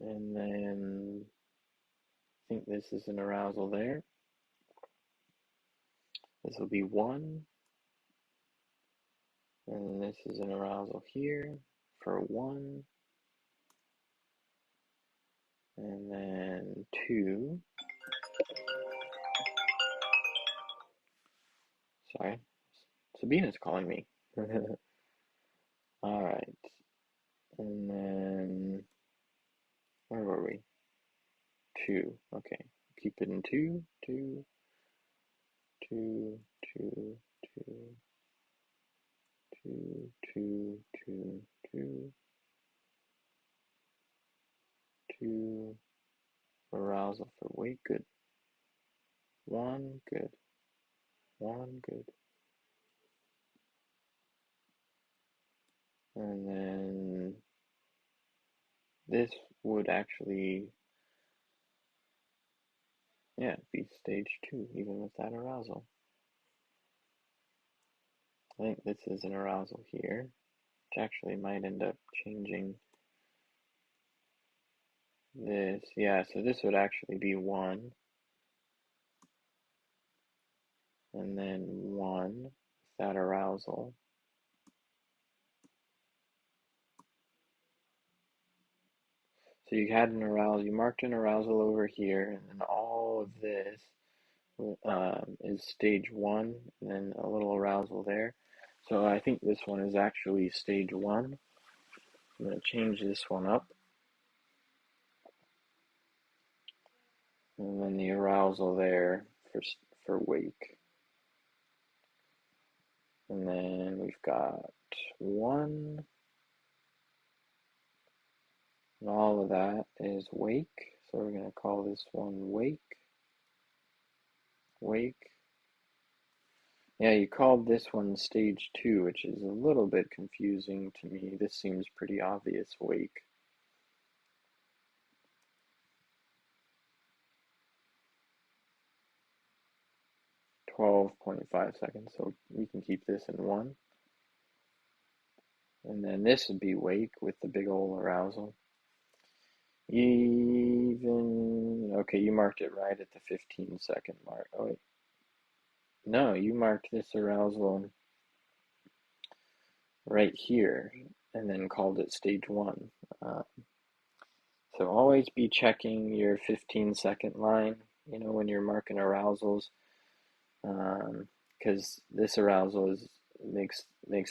and then I think this is an arousal there. This will be 1, and this is an arousal here for 1, and then 2. Sorry, Sabina's calling me. All right, and then where were we? 2. Okay, keep it in 2, 2, 2, 2, 2, 2, 2, 2, 2, 2. Arousal for wake, good. 1, good. 1, good. And then this would actually, yeah, be stage 2, even with that arousal. I think this is an arousal here, which actually might end up changing this. Yeah, so this would actually be 1, and then 1 with that arousal. So you had an arousal, you marked an arousal over here, and then all of this is stage 1, and then a little arousal there. So I think this one is actually stage 1. I'm going to change this one up. And then the arousal there for wake. And then we've got 1. And all of that is wake. So we're going to call this one wake. Wake. Yeah, you called this one stage 2, which is a little bit confusing to me. This seems pretty obvious, wake. 12.5 seconds, so we can keep this in 1. And then this would be wake with the big old arousal. Even, okay, you marked it right at the 15-second mark. Oh, wait. No, you marked this arousal right here and then called it stage 1. Uh, so always be checking your 15-second line, when you're marking arousals, because this arousal makes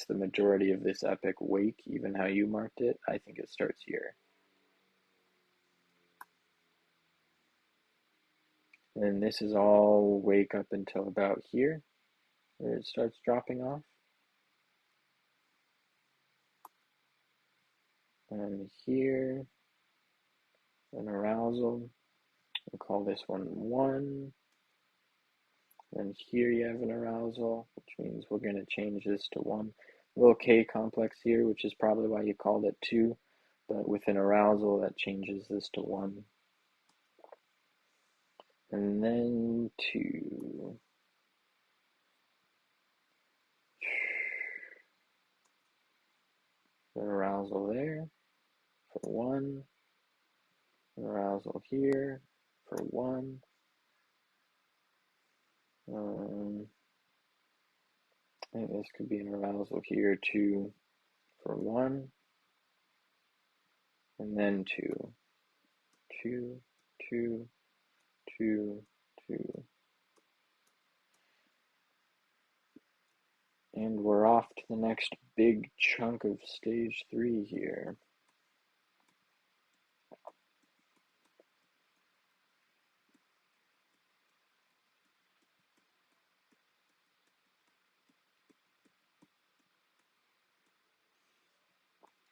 the majority of this epic wake, even how you marked it. I think it starts here. And this is all wake up until about here, where it starts dropping off. And here, an arousal. We'll call this one 1. And here you have an arousal, which means we're going to change this to 1. Little K complex here, which is probably why you called it 2. But with an arousal, that changes this to 1. And then 2. An arousal there for 1. An arousal here for 1. I think this could be an arousal here too for 1. And then 2. 2, 2, 2, 2. And we're off to the next big chunk of stage 3 here.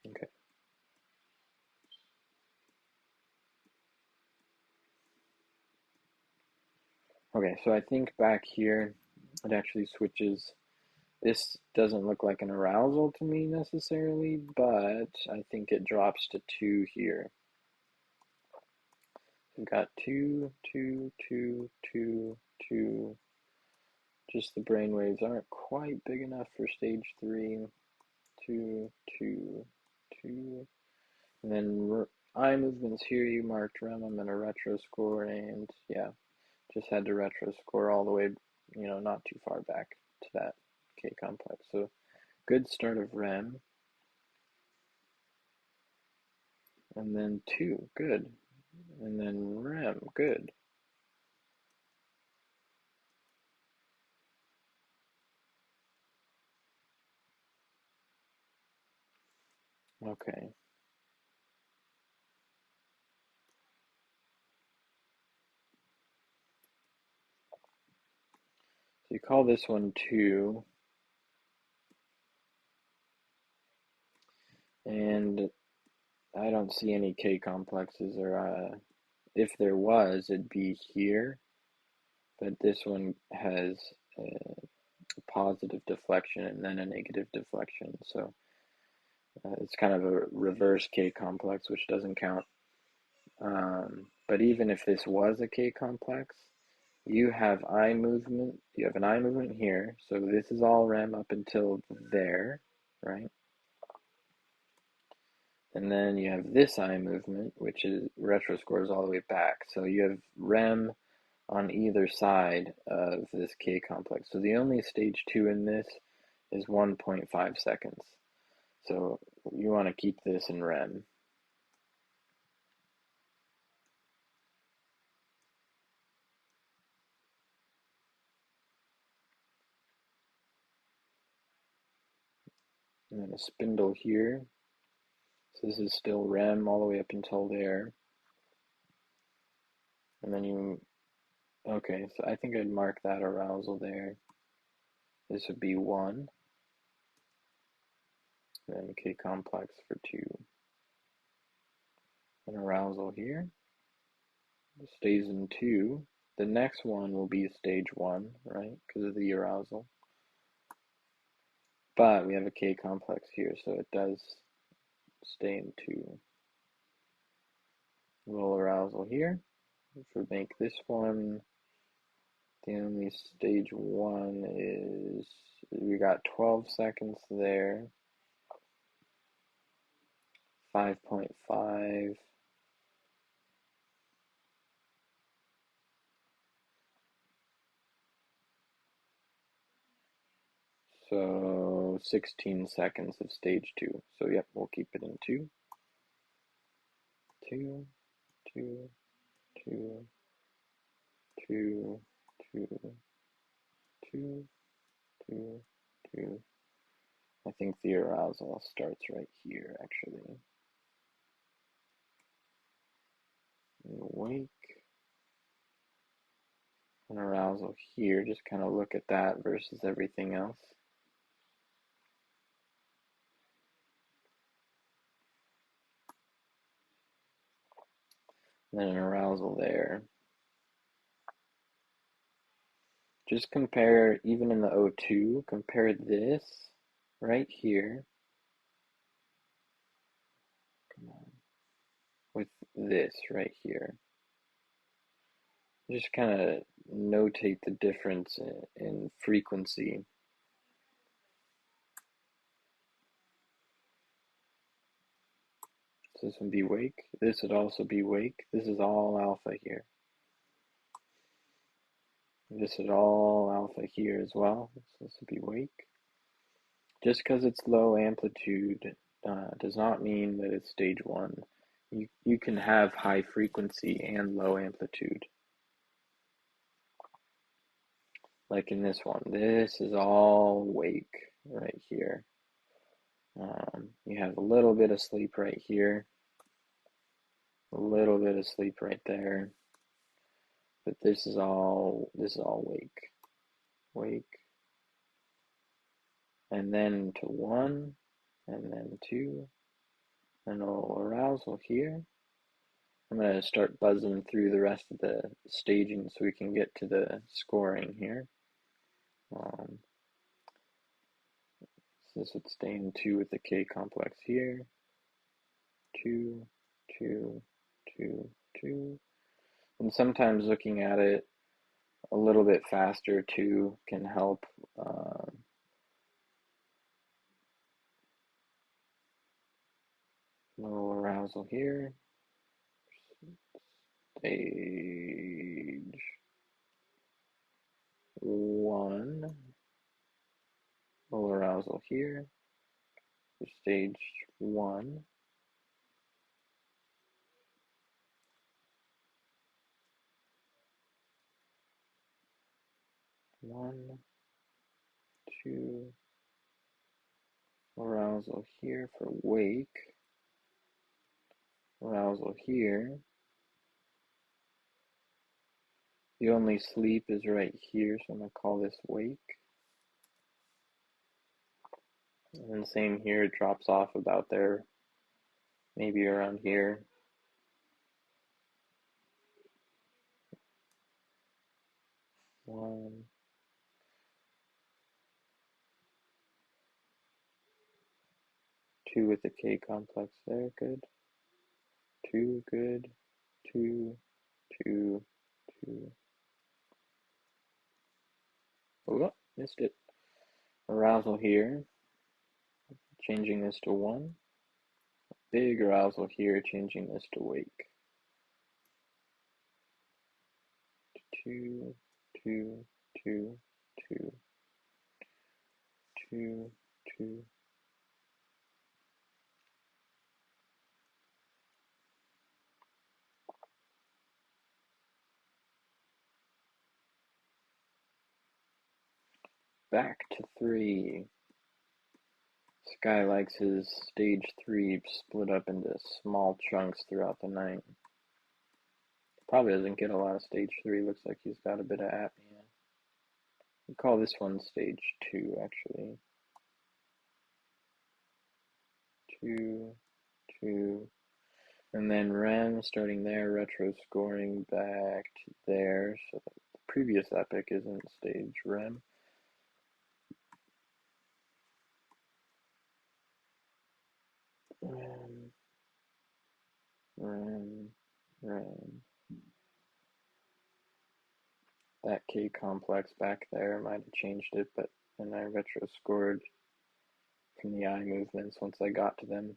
Okay. Okay, so I think back here, it actually switches. This doesn't look like an arousal to me necessarily, but I think it drops to 2 here. We've got 2, 2, 2, 2, 2. Just the brain waves aren't quite big enough for stage 3. 2, 2, 2. And then eye movements here, you marked REM. I'm going to retro score, and yeah, just had to retro score all the way, not too far back to that K complex. So good start of REM. And then 2, good. And then REM, good. Okay. So you call this one 2, and I don't see any K complexes, or if there was, it'd be here, but this one has a positive deflection and then a negative deflection, so it's kind of a reverse K complex, which doesn't count. But even if this was a K complex, you have eye movement. You have an eye movement here, so this is all REM up until there, right? And then you have this eye movement, which is retro scores all the way back. So you have REM on either side of this K complex. So the only stage 2 in this is 1.5 seconds. So you want to keep this in REM. And then a spindle here. So this is still REM all the way up until there. And then okay, so I think I'd mark that arousal there. This would be 1. And then K complex for 2. An arousal here. It stays in 2. The next one will be stage 1, right? Because of the arousal. But we have a K complex here, so it does stay in 2. A little arousal here, which would make this one, the only stage 1 is, we got 12 seconds there, 5.5, so 16 seconds of stage 2. So yep, we'll keep it in 2, 2, 2, 2, 2, 2, 2, 2, 2. I think the arousal starts right here, actually. Wake. An arousal here, just kind of look at that versus everything else. And then an arousal there. Just compare, even in the O2, compare this right here, come on, with this right here. Just kind of notate the difference in frequency. So this would be wake. This would also be wake. This is all alpha here. This is all alpha here as well. So this would be wake. Just because it's low amplitude does not mean that it's stage 1. You can have high frequency and low amplitude. Like in this one, this is all wake right here. You have a little bit of sleep right here, a little bit of sleep right there, but this is all wake, wake, and then to 1, and then 2, and a little arousal here. I'm going to start buzzing through the rest of the staging so we can get to the scoring here. So this would stay in 2 with the K complex here. 2, 2, 2, 2. And sometimes looking at it a little bit faster too can help arousal here. Stage 1, low arousal here. Stage 1. 1, 2, arousal here for wake. Arousal here. The only sleep is right here, so I'm going to call this wake. And then same here, it drops off about there, maybe around here. One, two with the K complex there, good. Two, good. Two, two, two. Oh, missed it. Arousal here, changing this to 1. Big arousal here, changing this to wake. 2, 2, 2, 2, 2, 2. Back to 3. This guy likes his stage 3 split up into small chunks throughout the night. Probably doesn't get a lot of stage 3. Looks like he's got a bit of apnea. We call this one stage 2, actually. 2, 2. And then REM starting there, retro scoring back to there. So the previous epoch isn't stage REM. REM, REM, REM. That K complex back there might have changed it, but then I retro scored from the eye movements once I got to them.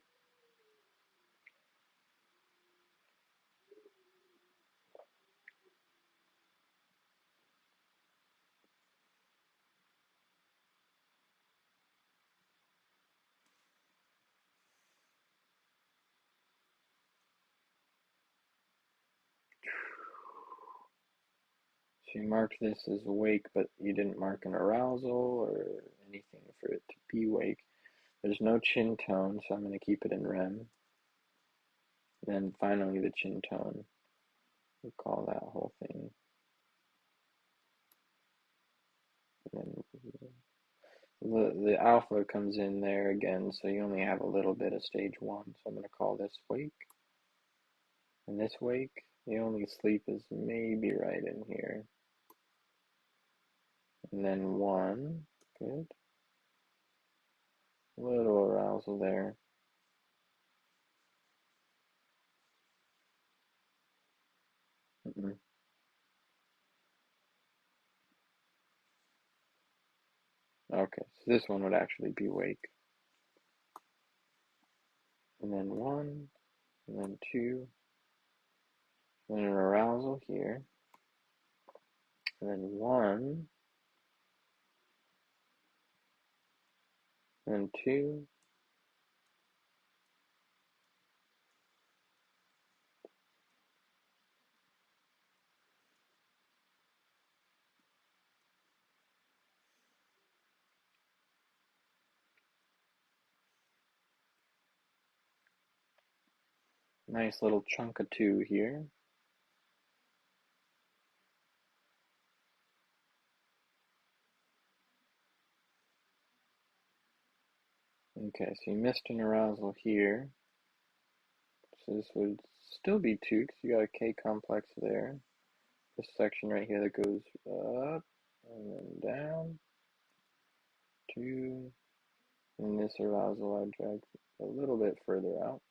So you marked this as awake, but you didn't mark an arousal or anything for it to be wake. There's no chin tone, so I'm going to keep it in REM. Then finally the chin tone. We'll call that whole thing. And then the alpha comes in there again, so you only have a little bit of stage 1. So I'm going to call this wake. And this wake, the only sleep is maybe right in here. And then 1, good. Little arousal there. Okay, so this one would actually be wake. And then 1, and then 2, and then an arousal here. And then 1, and then 2, nice little chunk of 2 here. Okay, so you missed an arousal here. So this would still be 2 because you got a K complex there. This section right here that goes up and then down. 2. And this arousal I dragged a little bit further out,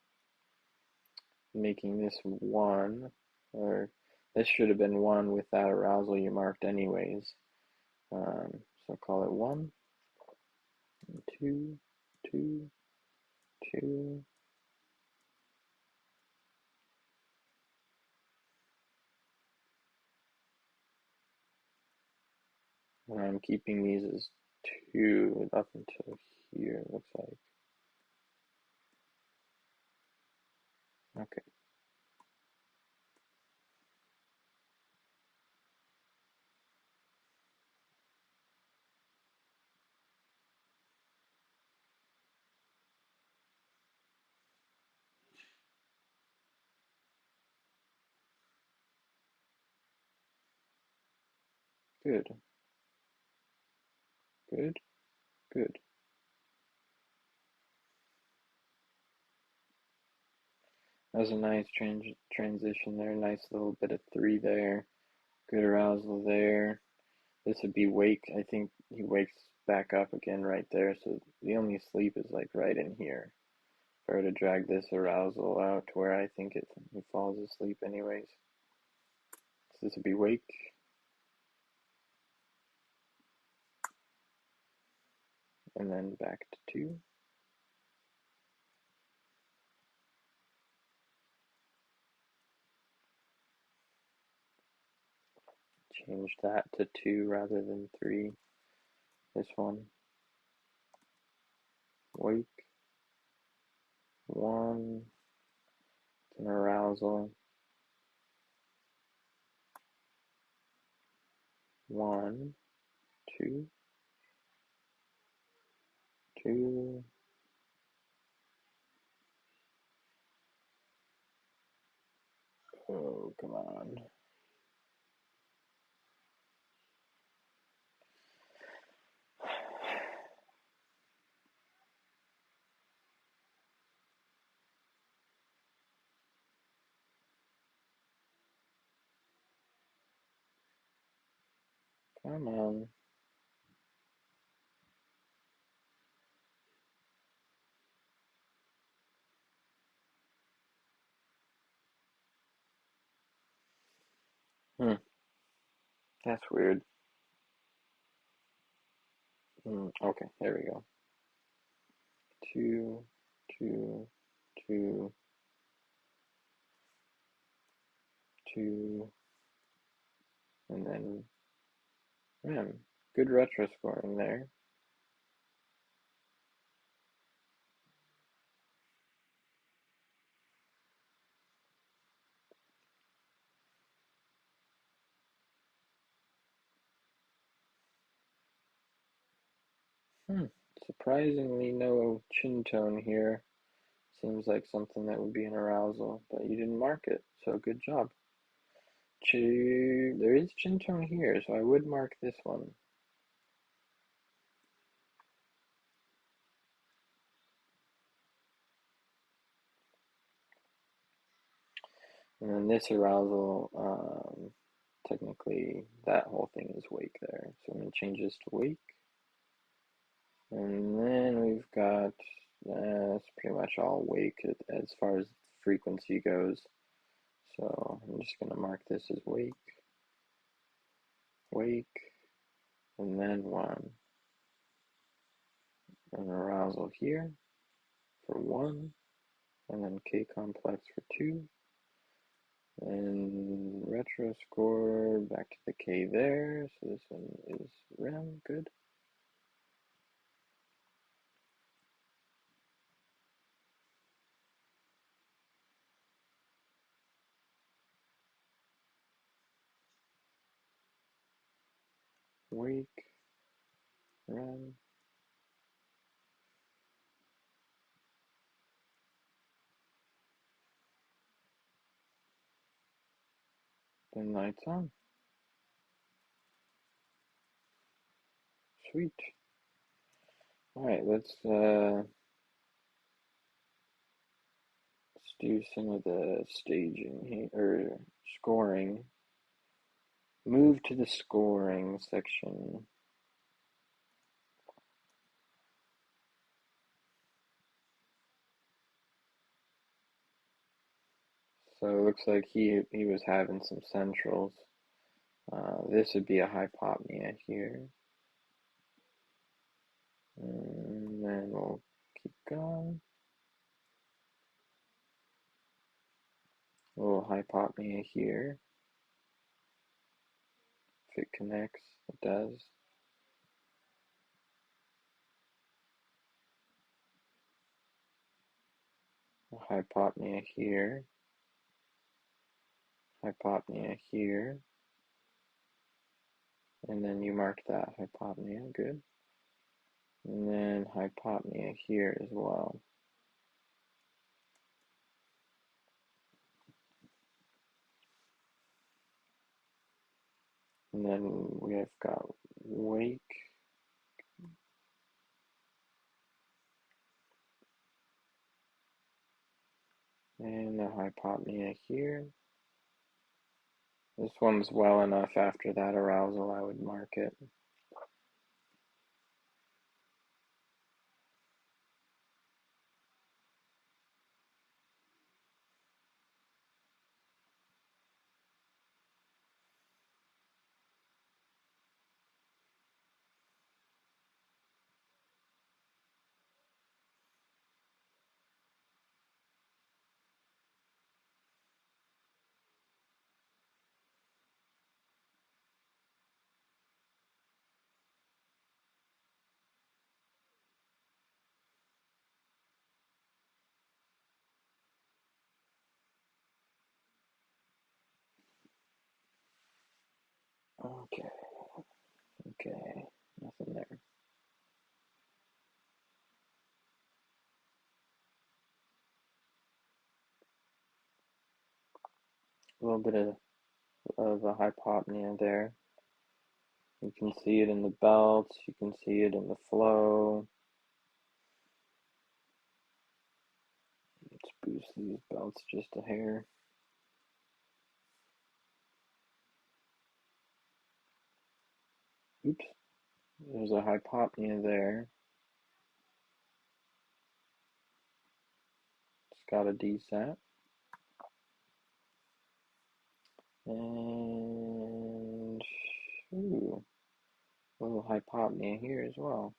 making this 1, or this should have been 1 with that arousal you marked anyways. So call it 1, 2, 2, 2, And I'm keeping these as 2 up until here, it looks like. Okay, good, good, good. That was a nice transition there. Nice little bit of 3 there. Good arousal there. This would be wake. I think he wakes back up again right there. So the only sleep is like right in here. If I were to drag this arousal out to where I think he falls asleep anyways. So this would be wake. And then back to 2. Change that to 2 rather than 3. This one. Wake. 1. It's an arousal. 1, 2, 2. Oh, come on. Come on. That's weird. Okay, there we go. 2, 2, 2, 2, and then good retro scoring there. Surprisingly, no chin tone here. Seems like something that would be an arousal, but you didn't mark it, so good job. There is chin tone here, so I would mark this one. And then this arousal, technically that whole thing is wake there. So I'm going to change this to wake. And then we've got, that's pretty much all wake as far as frequency goes. So I'm just going to mark this as wake, wake, and then 1. An arousal here for 1, and then K complex for 2. And retro score back to the K there. So this one is REM, good. Wake, REM. Then lights on. Sweet. Alright, let's do some of the staging here, or scoring. Move to the scoring section. So it looks like he was having some centrals. This would be a hypopnea here. And then we'll keep going. A little hypopnea here. If it connects, it does. hypopnea here, hypopnea here, and then you mark that hypopnea, good. And then hypopnea here as well. And then we have got wake, and the hypopnea here. This one's well enough after that arousal, I would mark it. Okay, okay, nothing there. A little bit of a hypopnea there. You can see it in the belts, you can see it in the flow. Let's boost these belts just a hair. Oops, there's a hypopnea there. It's got a desat. And, ooh, a little hypopnea here as well.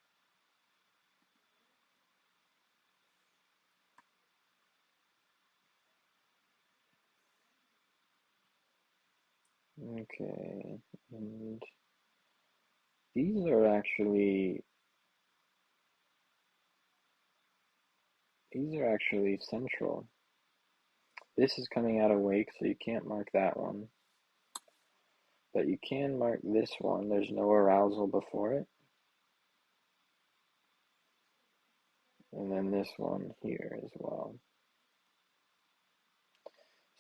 Okay, and these are actually central. This is coming out of wake, so you can't mark that one. But you can mark this one. There's no arousal before it. And then this one here as well.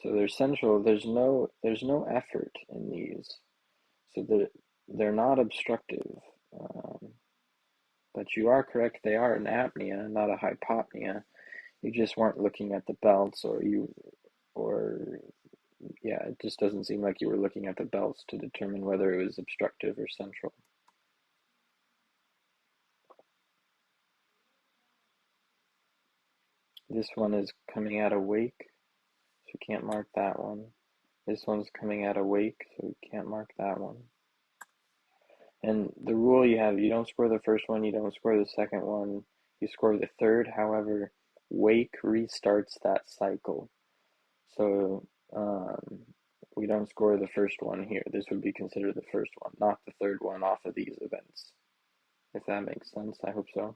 So they're central. There's no effort in these. So they're not obstructive. But you are correct, they are an apnea, not a hypopnea. You just weren't looking at the belts, or yeah, it just doesn't seem like you were looking at the belts to determine whether it was obstructive or central. This one is coming out of wake, so you can't mark that one. This one's coming out of wake, so you can't mark that one. And the rule you have, you don't score the first one, you don't score the second one, you score the third. However, wake restarts that cycle. So we don't score the first one here. This would be considered the first one, not the third one off of these events. If that makes sense, I hope so.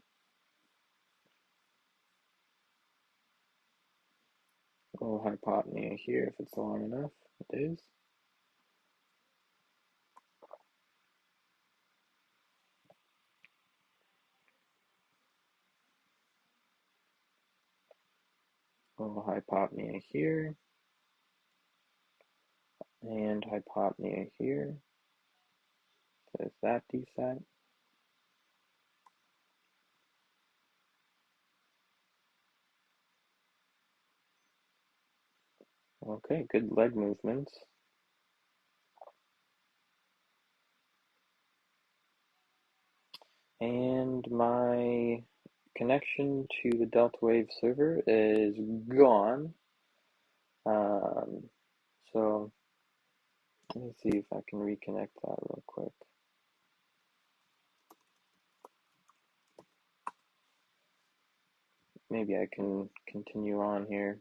A little hypopnea here if it's long enough. It is. A little hypopnea here. And hypopnea here. So is that desat? Okay, good leg movements. And my connection to the Delta Wave server is gone. So let me see if I can reconnect that real quick. Maybe I can continue on here.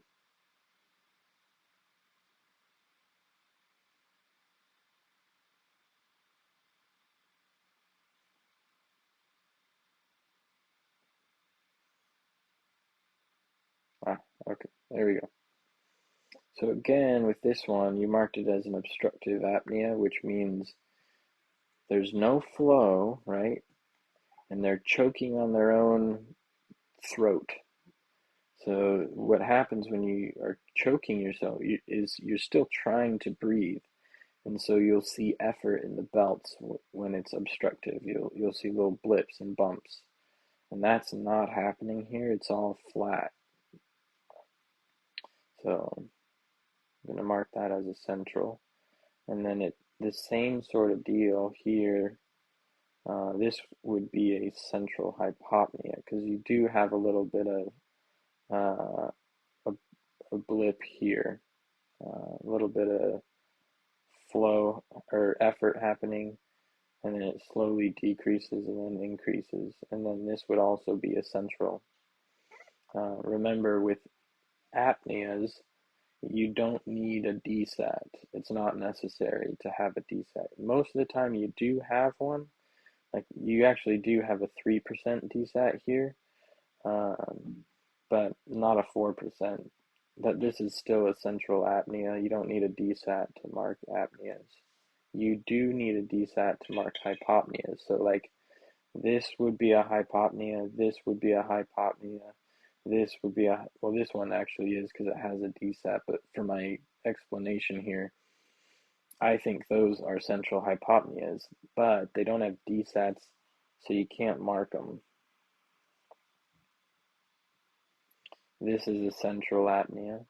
Okay, there we go. So again, with this one, you marked it as an obstructive apnea, which means there's no flow, right? And they're choking on their own throat. So what happens when you are choking yourself is you're still trying to breathe, and so you'll see effort in the belts when it's obstructive. You'll see little blips and bumps, and that's not happening here. It's all flat. So I'm going to mark that as a central, and then the same sort of deal here. This would be a central hypopnea because you do have a little bit of a, a blip here, a little bit of flow or effort happening, and then it slowly decreases and then increases, and then this would also be a central. Remember, with apneas, you don't need a DSAT. It's not necessary to have a DSAT. Most of the time you do have one, like you actually do have a 3% DSAT here, but not a 4%. But this is still a central apnea. You don't need a DSAT to mark apneas. You do need a DSAT to mark hypopneas. So like this would be a hypopnea, this would be a hypopnea, this would be a, well, this one actually is because it has a DSAT, but for my explanation here, I think those are central hypopneas, but they don't have DSATs, so you can't mark them. This is a central apnea.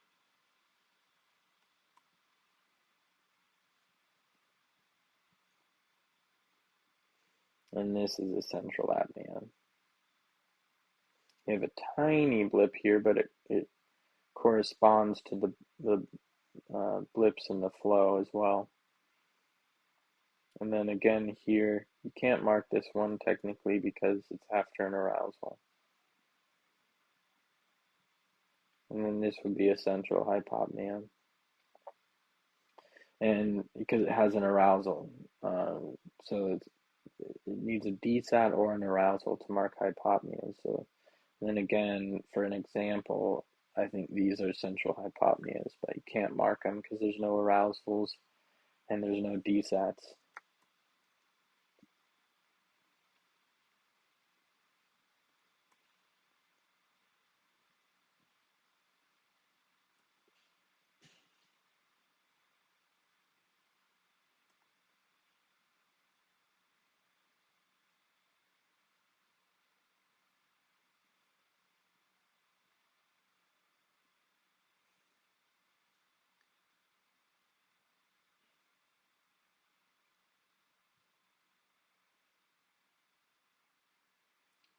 And this is a central apnea. You have a tiny blip here, but it corresponds to the blips in the flow as well. And then again here, you can't mark this one technically because it's after an arousal. And then this would be a central hypopnea. And because it has an arousal, so it needs a DSAT or an arousal to mark hypopnea. So then again, for an example, I think these are central hypopneas, but you can't mark them because there's no arousals and there's no DSATs.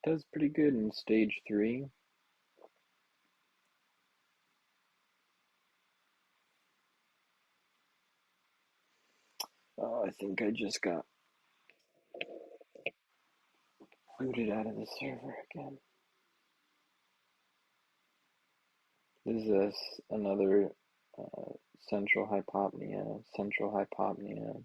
Does pretty good in stage 3. Oh, I think I just got booted out of the server again. This is another central hypopnea, central hypopnea.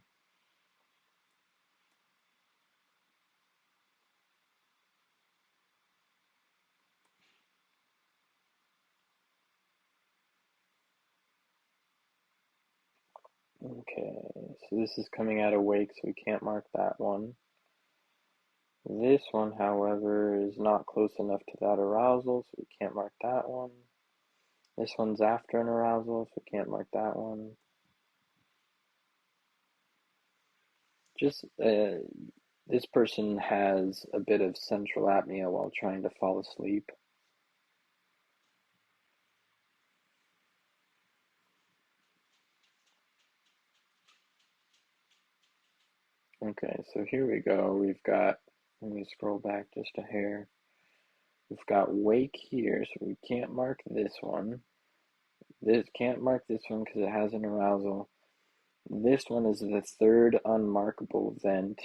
Okay, so this is coming out awake, so we can't mark that one. This one, however, is not close enough to that arousal, so we can't mark that one. This one's after an arousal, so we can't mark that one. Just, this person has a bit of central apnea while trying to fall asleep. Okay, so here we go. We've got, let me scroll back just a hair. We've got wake here, so we can't mark this one. This can't mark this one because it has an arousal. This one is the third unmarkable vent,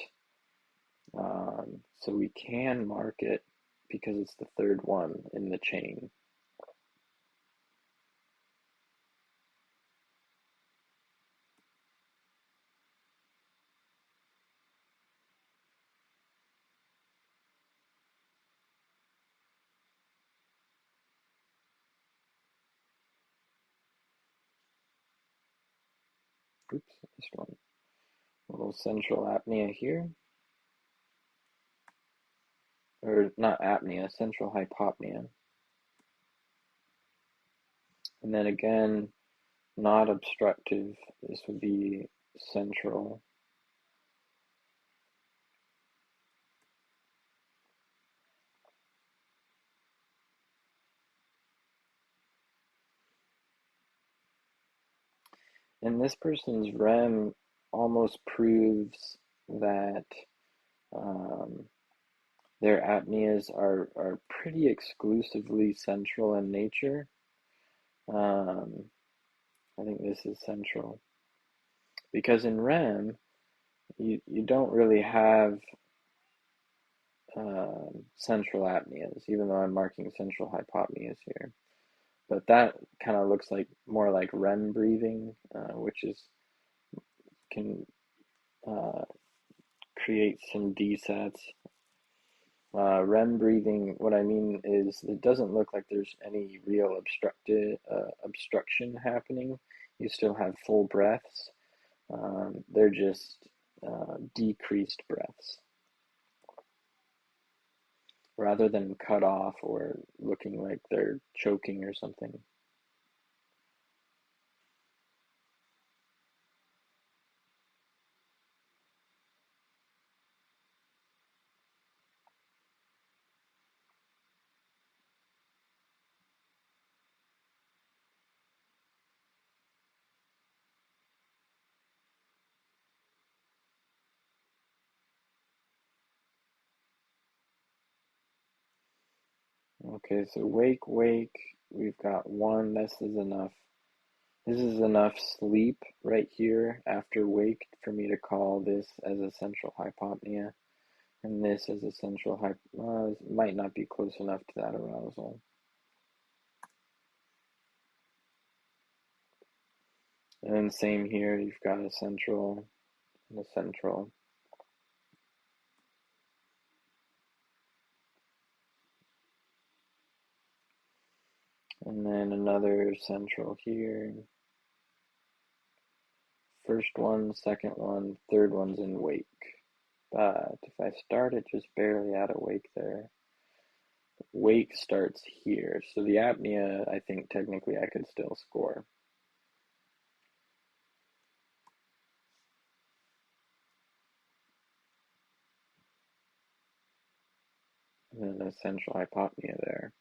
so we can mark it because it's the third one in the chain. oops, this one, a little central apnea here, or not apnea, central hypopnea. And then again, not obstructive, this would be central. And this person's REM almost proves that um, their apneas are pretty exclusively central in nature. Um, I think this is central. Because in REM, you don't really have central apneas, even though I'm marking central hypopneas here. But that kind of looks like more like REM breathing, which is can uh, create some DSATs. REM breathing, what I mean is it doesn't look like there's any real obstruction happening. You still have full breaths. They're just decreased breaths rather than cut off or looking like they're choking or something. Okay, so wake, wake. We've got one. This is enough. This is enough sleep right here after wake for me to call this as a central hypopnea. And this is a central might not be close enough to that arousal. And then same here, you've got a central and a central. And then another central here. First one, second one, third one's in wake. But if I start it just barely out of wake there, wake starts here. So the apnea, I think technically I could still score. And then a central hypopnea there.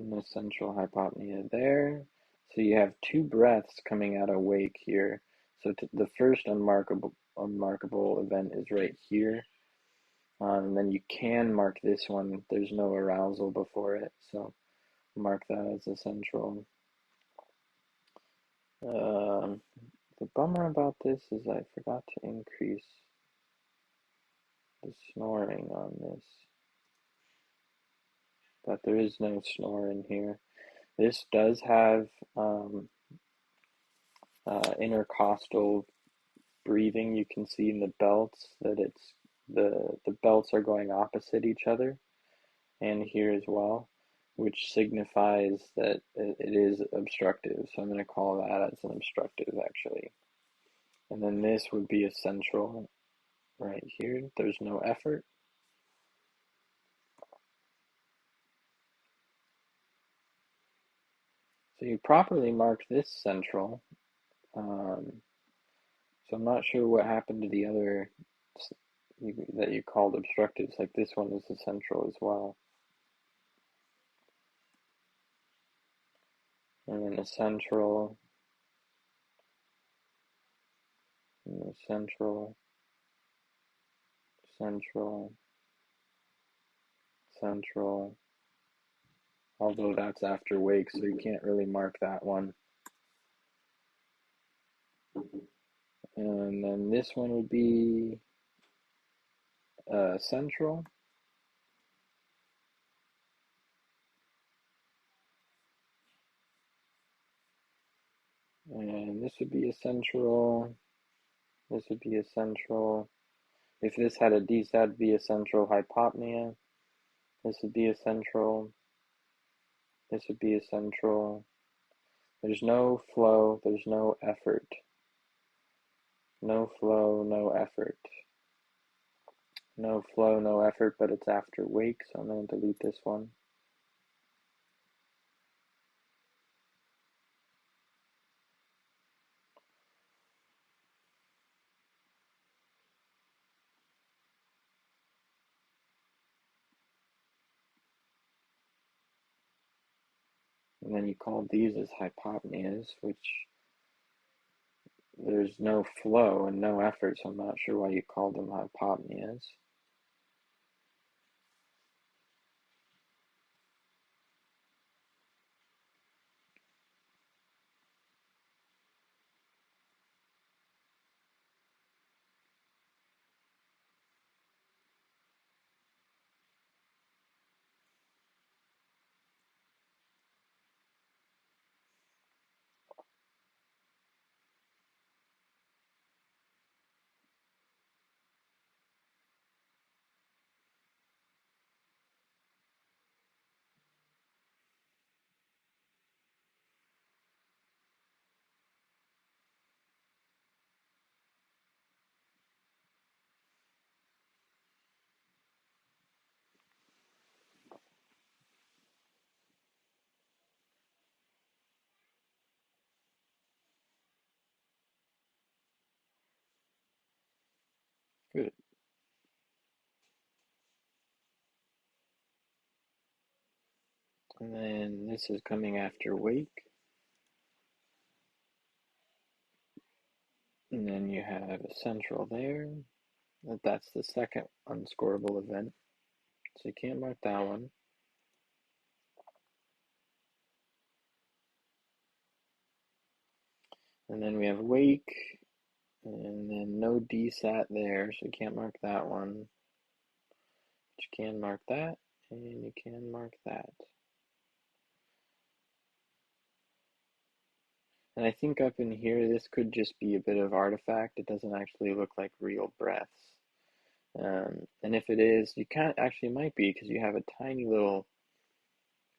And the central hypopnea there. So you have two breaths coming out of wake here. So the first unmarkable event is right here. And then you can mark this one. There's no arousal before it. So mark that as a central. The bummer about this is I forgot to increase the snoring on this. But there is no snore in here. This does have intercostal breathing. You can see in the belts that it's the belts are going opposite each other, and here as well, which signifies that it is obstructive. So I'm going to call that as an obstructive actually. And then this would be a central right here. There's no effort. So you properly marked this central. So I'm not sure what happened to the other that you called obstructives. Like this one is a central as well. And then a central, and a central, central, central. Although that's after wake, so you can't really mark that one. And then this one would be central. And this would be a central. This would be a central. If this had a DSAT, it'd be a central hypopnea. This would be a central. This would be a central. There's no flow, there's no effort. No flow, no effort. No flow, no effort, but it's after wake, so I'm going to delete this one. And then you call these as hypopneas, which there's no flow and no effort, so I'm not sure why you called them hypopneas. Good. And then this is coming after wake. And then you have a central there. That's the second unscoreable event. So you can't mark that one. And then we have wake, and then no DSAT there, so you can't mark that one. But you can mark that, and you can mark that. And I think up in here, this could just be a bit of artifact. It doesn't actually look like real breaths. And if it is, you can't actually might be because you have a tiny little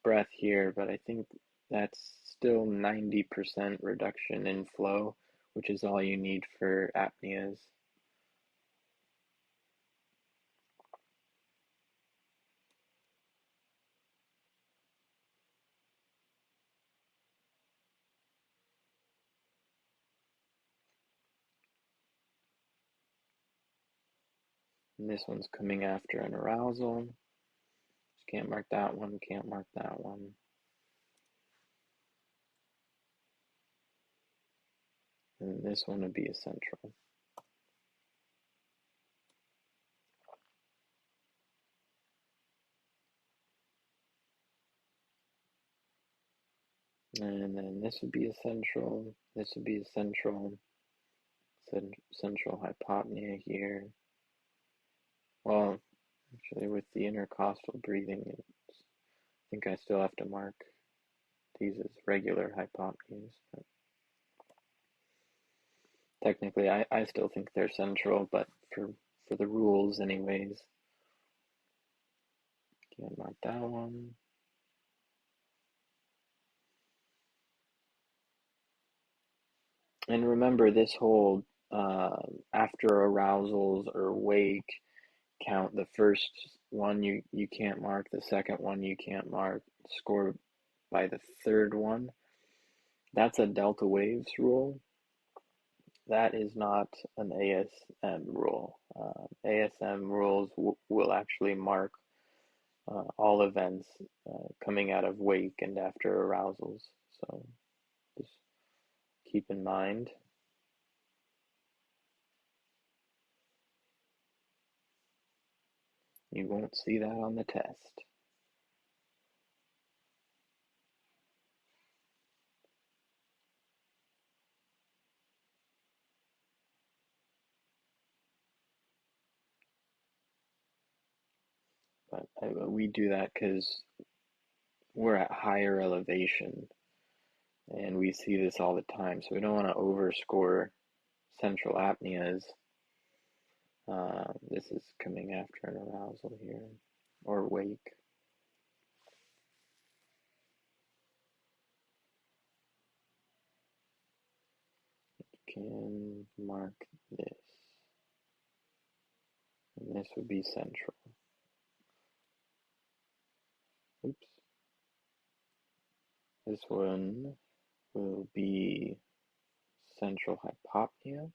breath here, but I think that's still 90% reduction in flow, which is all you need for apneas. And this one's coming after an arousal. Just can't mark that one, can't mark that one. And this one would be a central. And then this would be a central, this would be a central, central hypopnea here. Well, actually with the intercostal breathing, I think I still have to mark these as regular hypopneas. But technically, I still think they're central, but for the rules anyways. Can't mark that one. And remember this whole after arousals or wake count, the first one you can't mark, the second one you can't mark, score by the third one. That's a delta waves rule. That is not an ASM rule. ASM rules will actually mark all events coming out of wake and after arousals. So just keep in mind. You won't see that on the test. But we do that because we're at higher elevation and we see this all the time. So we don't want to overscore central apneas. This is coming after an arousal here, or wake. can mark this, and this would be central. Oops. This one will be central hypopnea.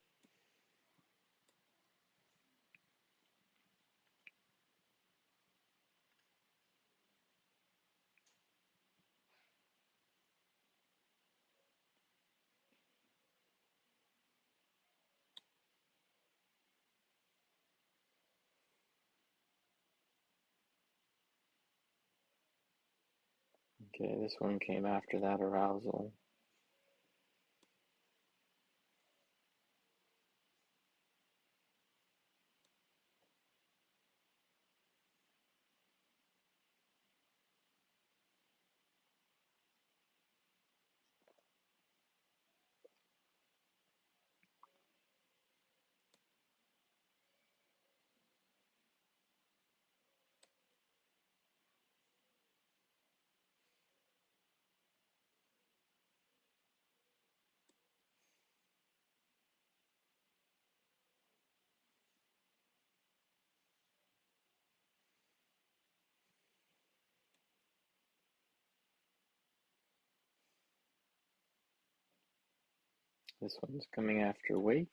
Okay, this one came after that arousal. This one's coming after wake.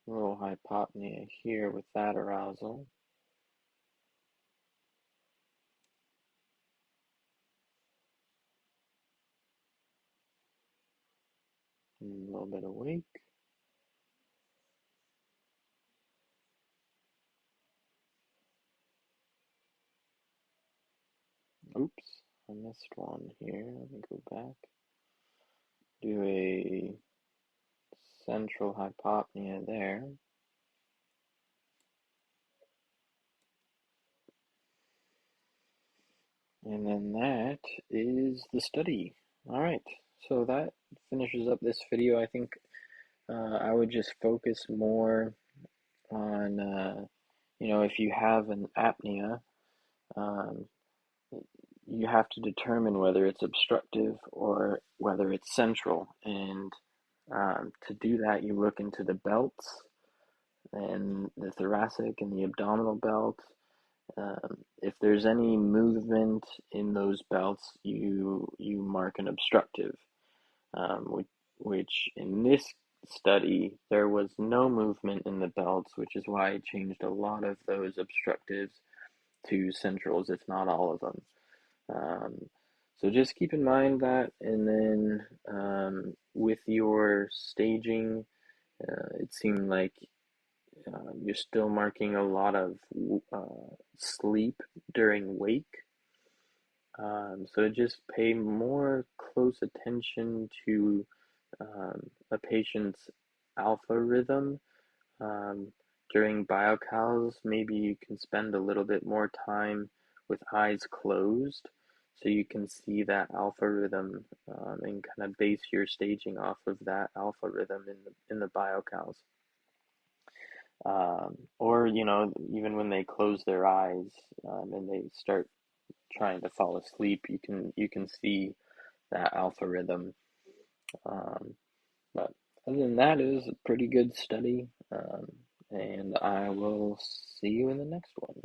A little hypopnea here with that arousal. And a little bit of wake. Oops, I missed one here. Let me go back. Do a central hypopnea there. And then that is the study. All right, so that finishes up this video. I think I would just focus more on, if you have an apnea, um, you have to determine whether it's obstructive or whether it's central. And to do that, you look into the belts and the thoracic and the abdominal belt. If there's any movement in those belts, you mark an obstructive, which in this study there was no movement in the belts, which is why I changed a lot of those obstructives to centrals, if not all of them. So just keep in mind that, and then with your staging, it seemed like you're still marking a lot of sleep during wake. So just pay more close attention to a patient's alpha rhythm um, during biocals. Maybe you can spend a little bit more time with eyes closed so you can see that alpha rhythm and kind of base your staging off of that alpha rhythm in the biocals. Or even when they close their eyes and they start trying to fall asleep, you can see that alpha rhythm. Um, but other than that, it was a pretty good study, and I will see you in the next one.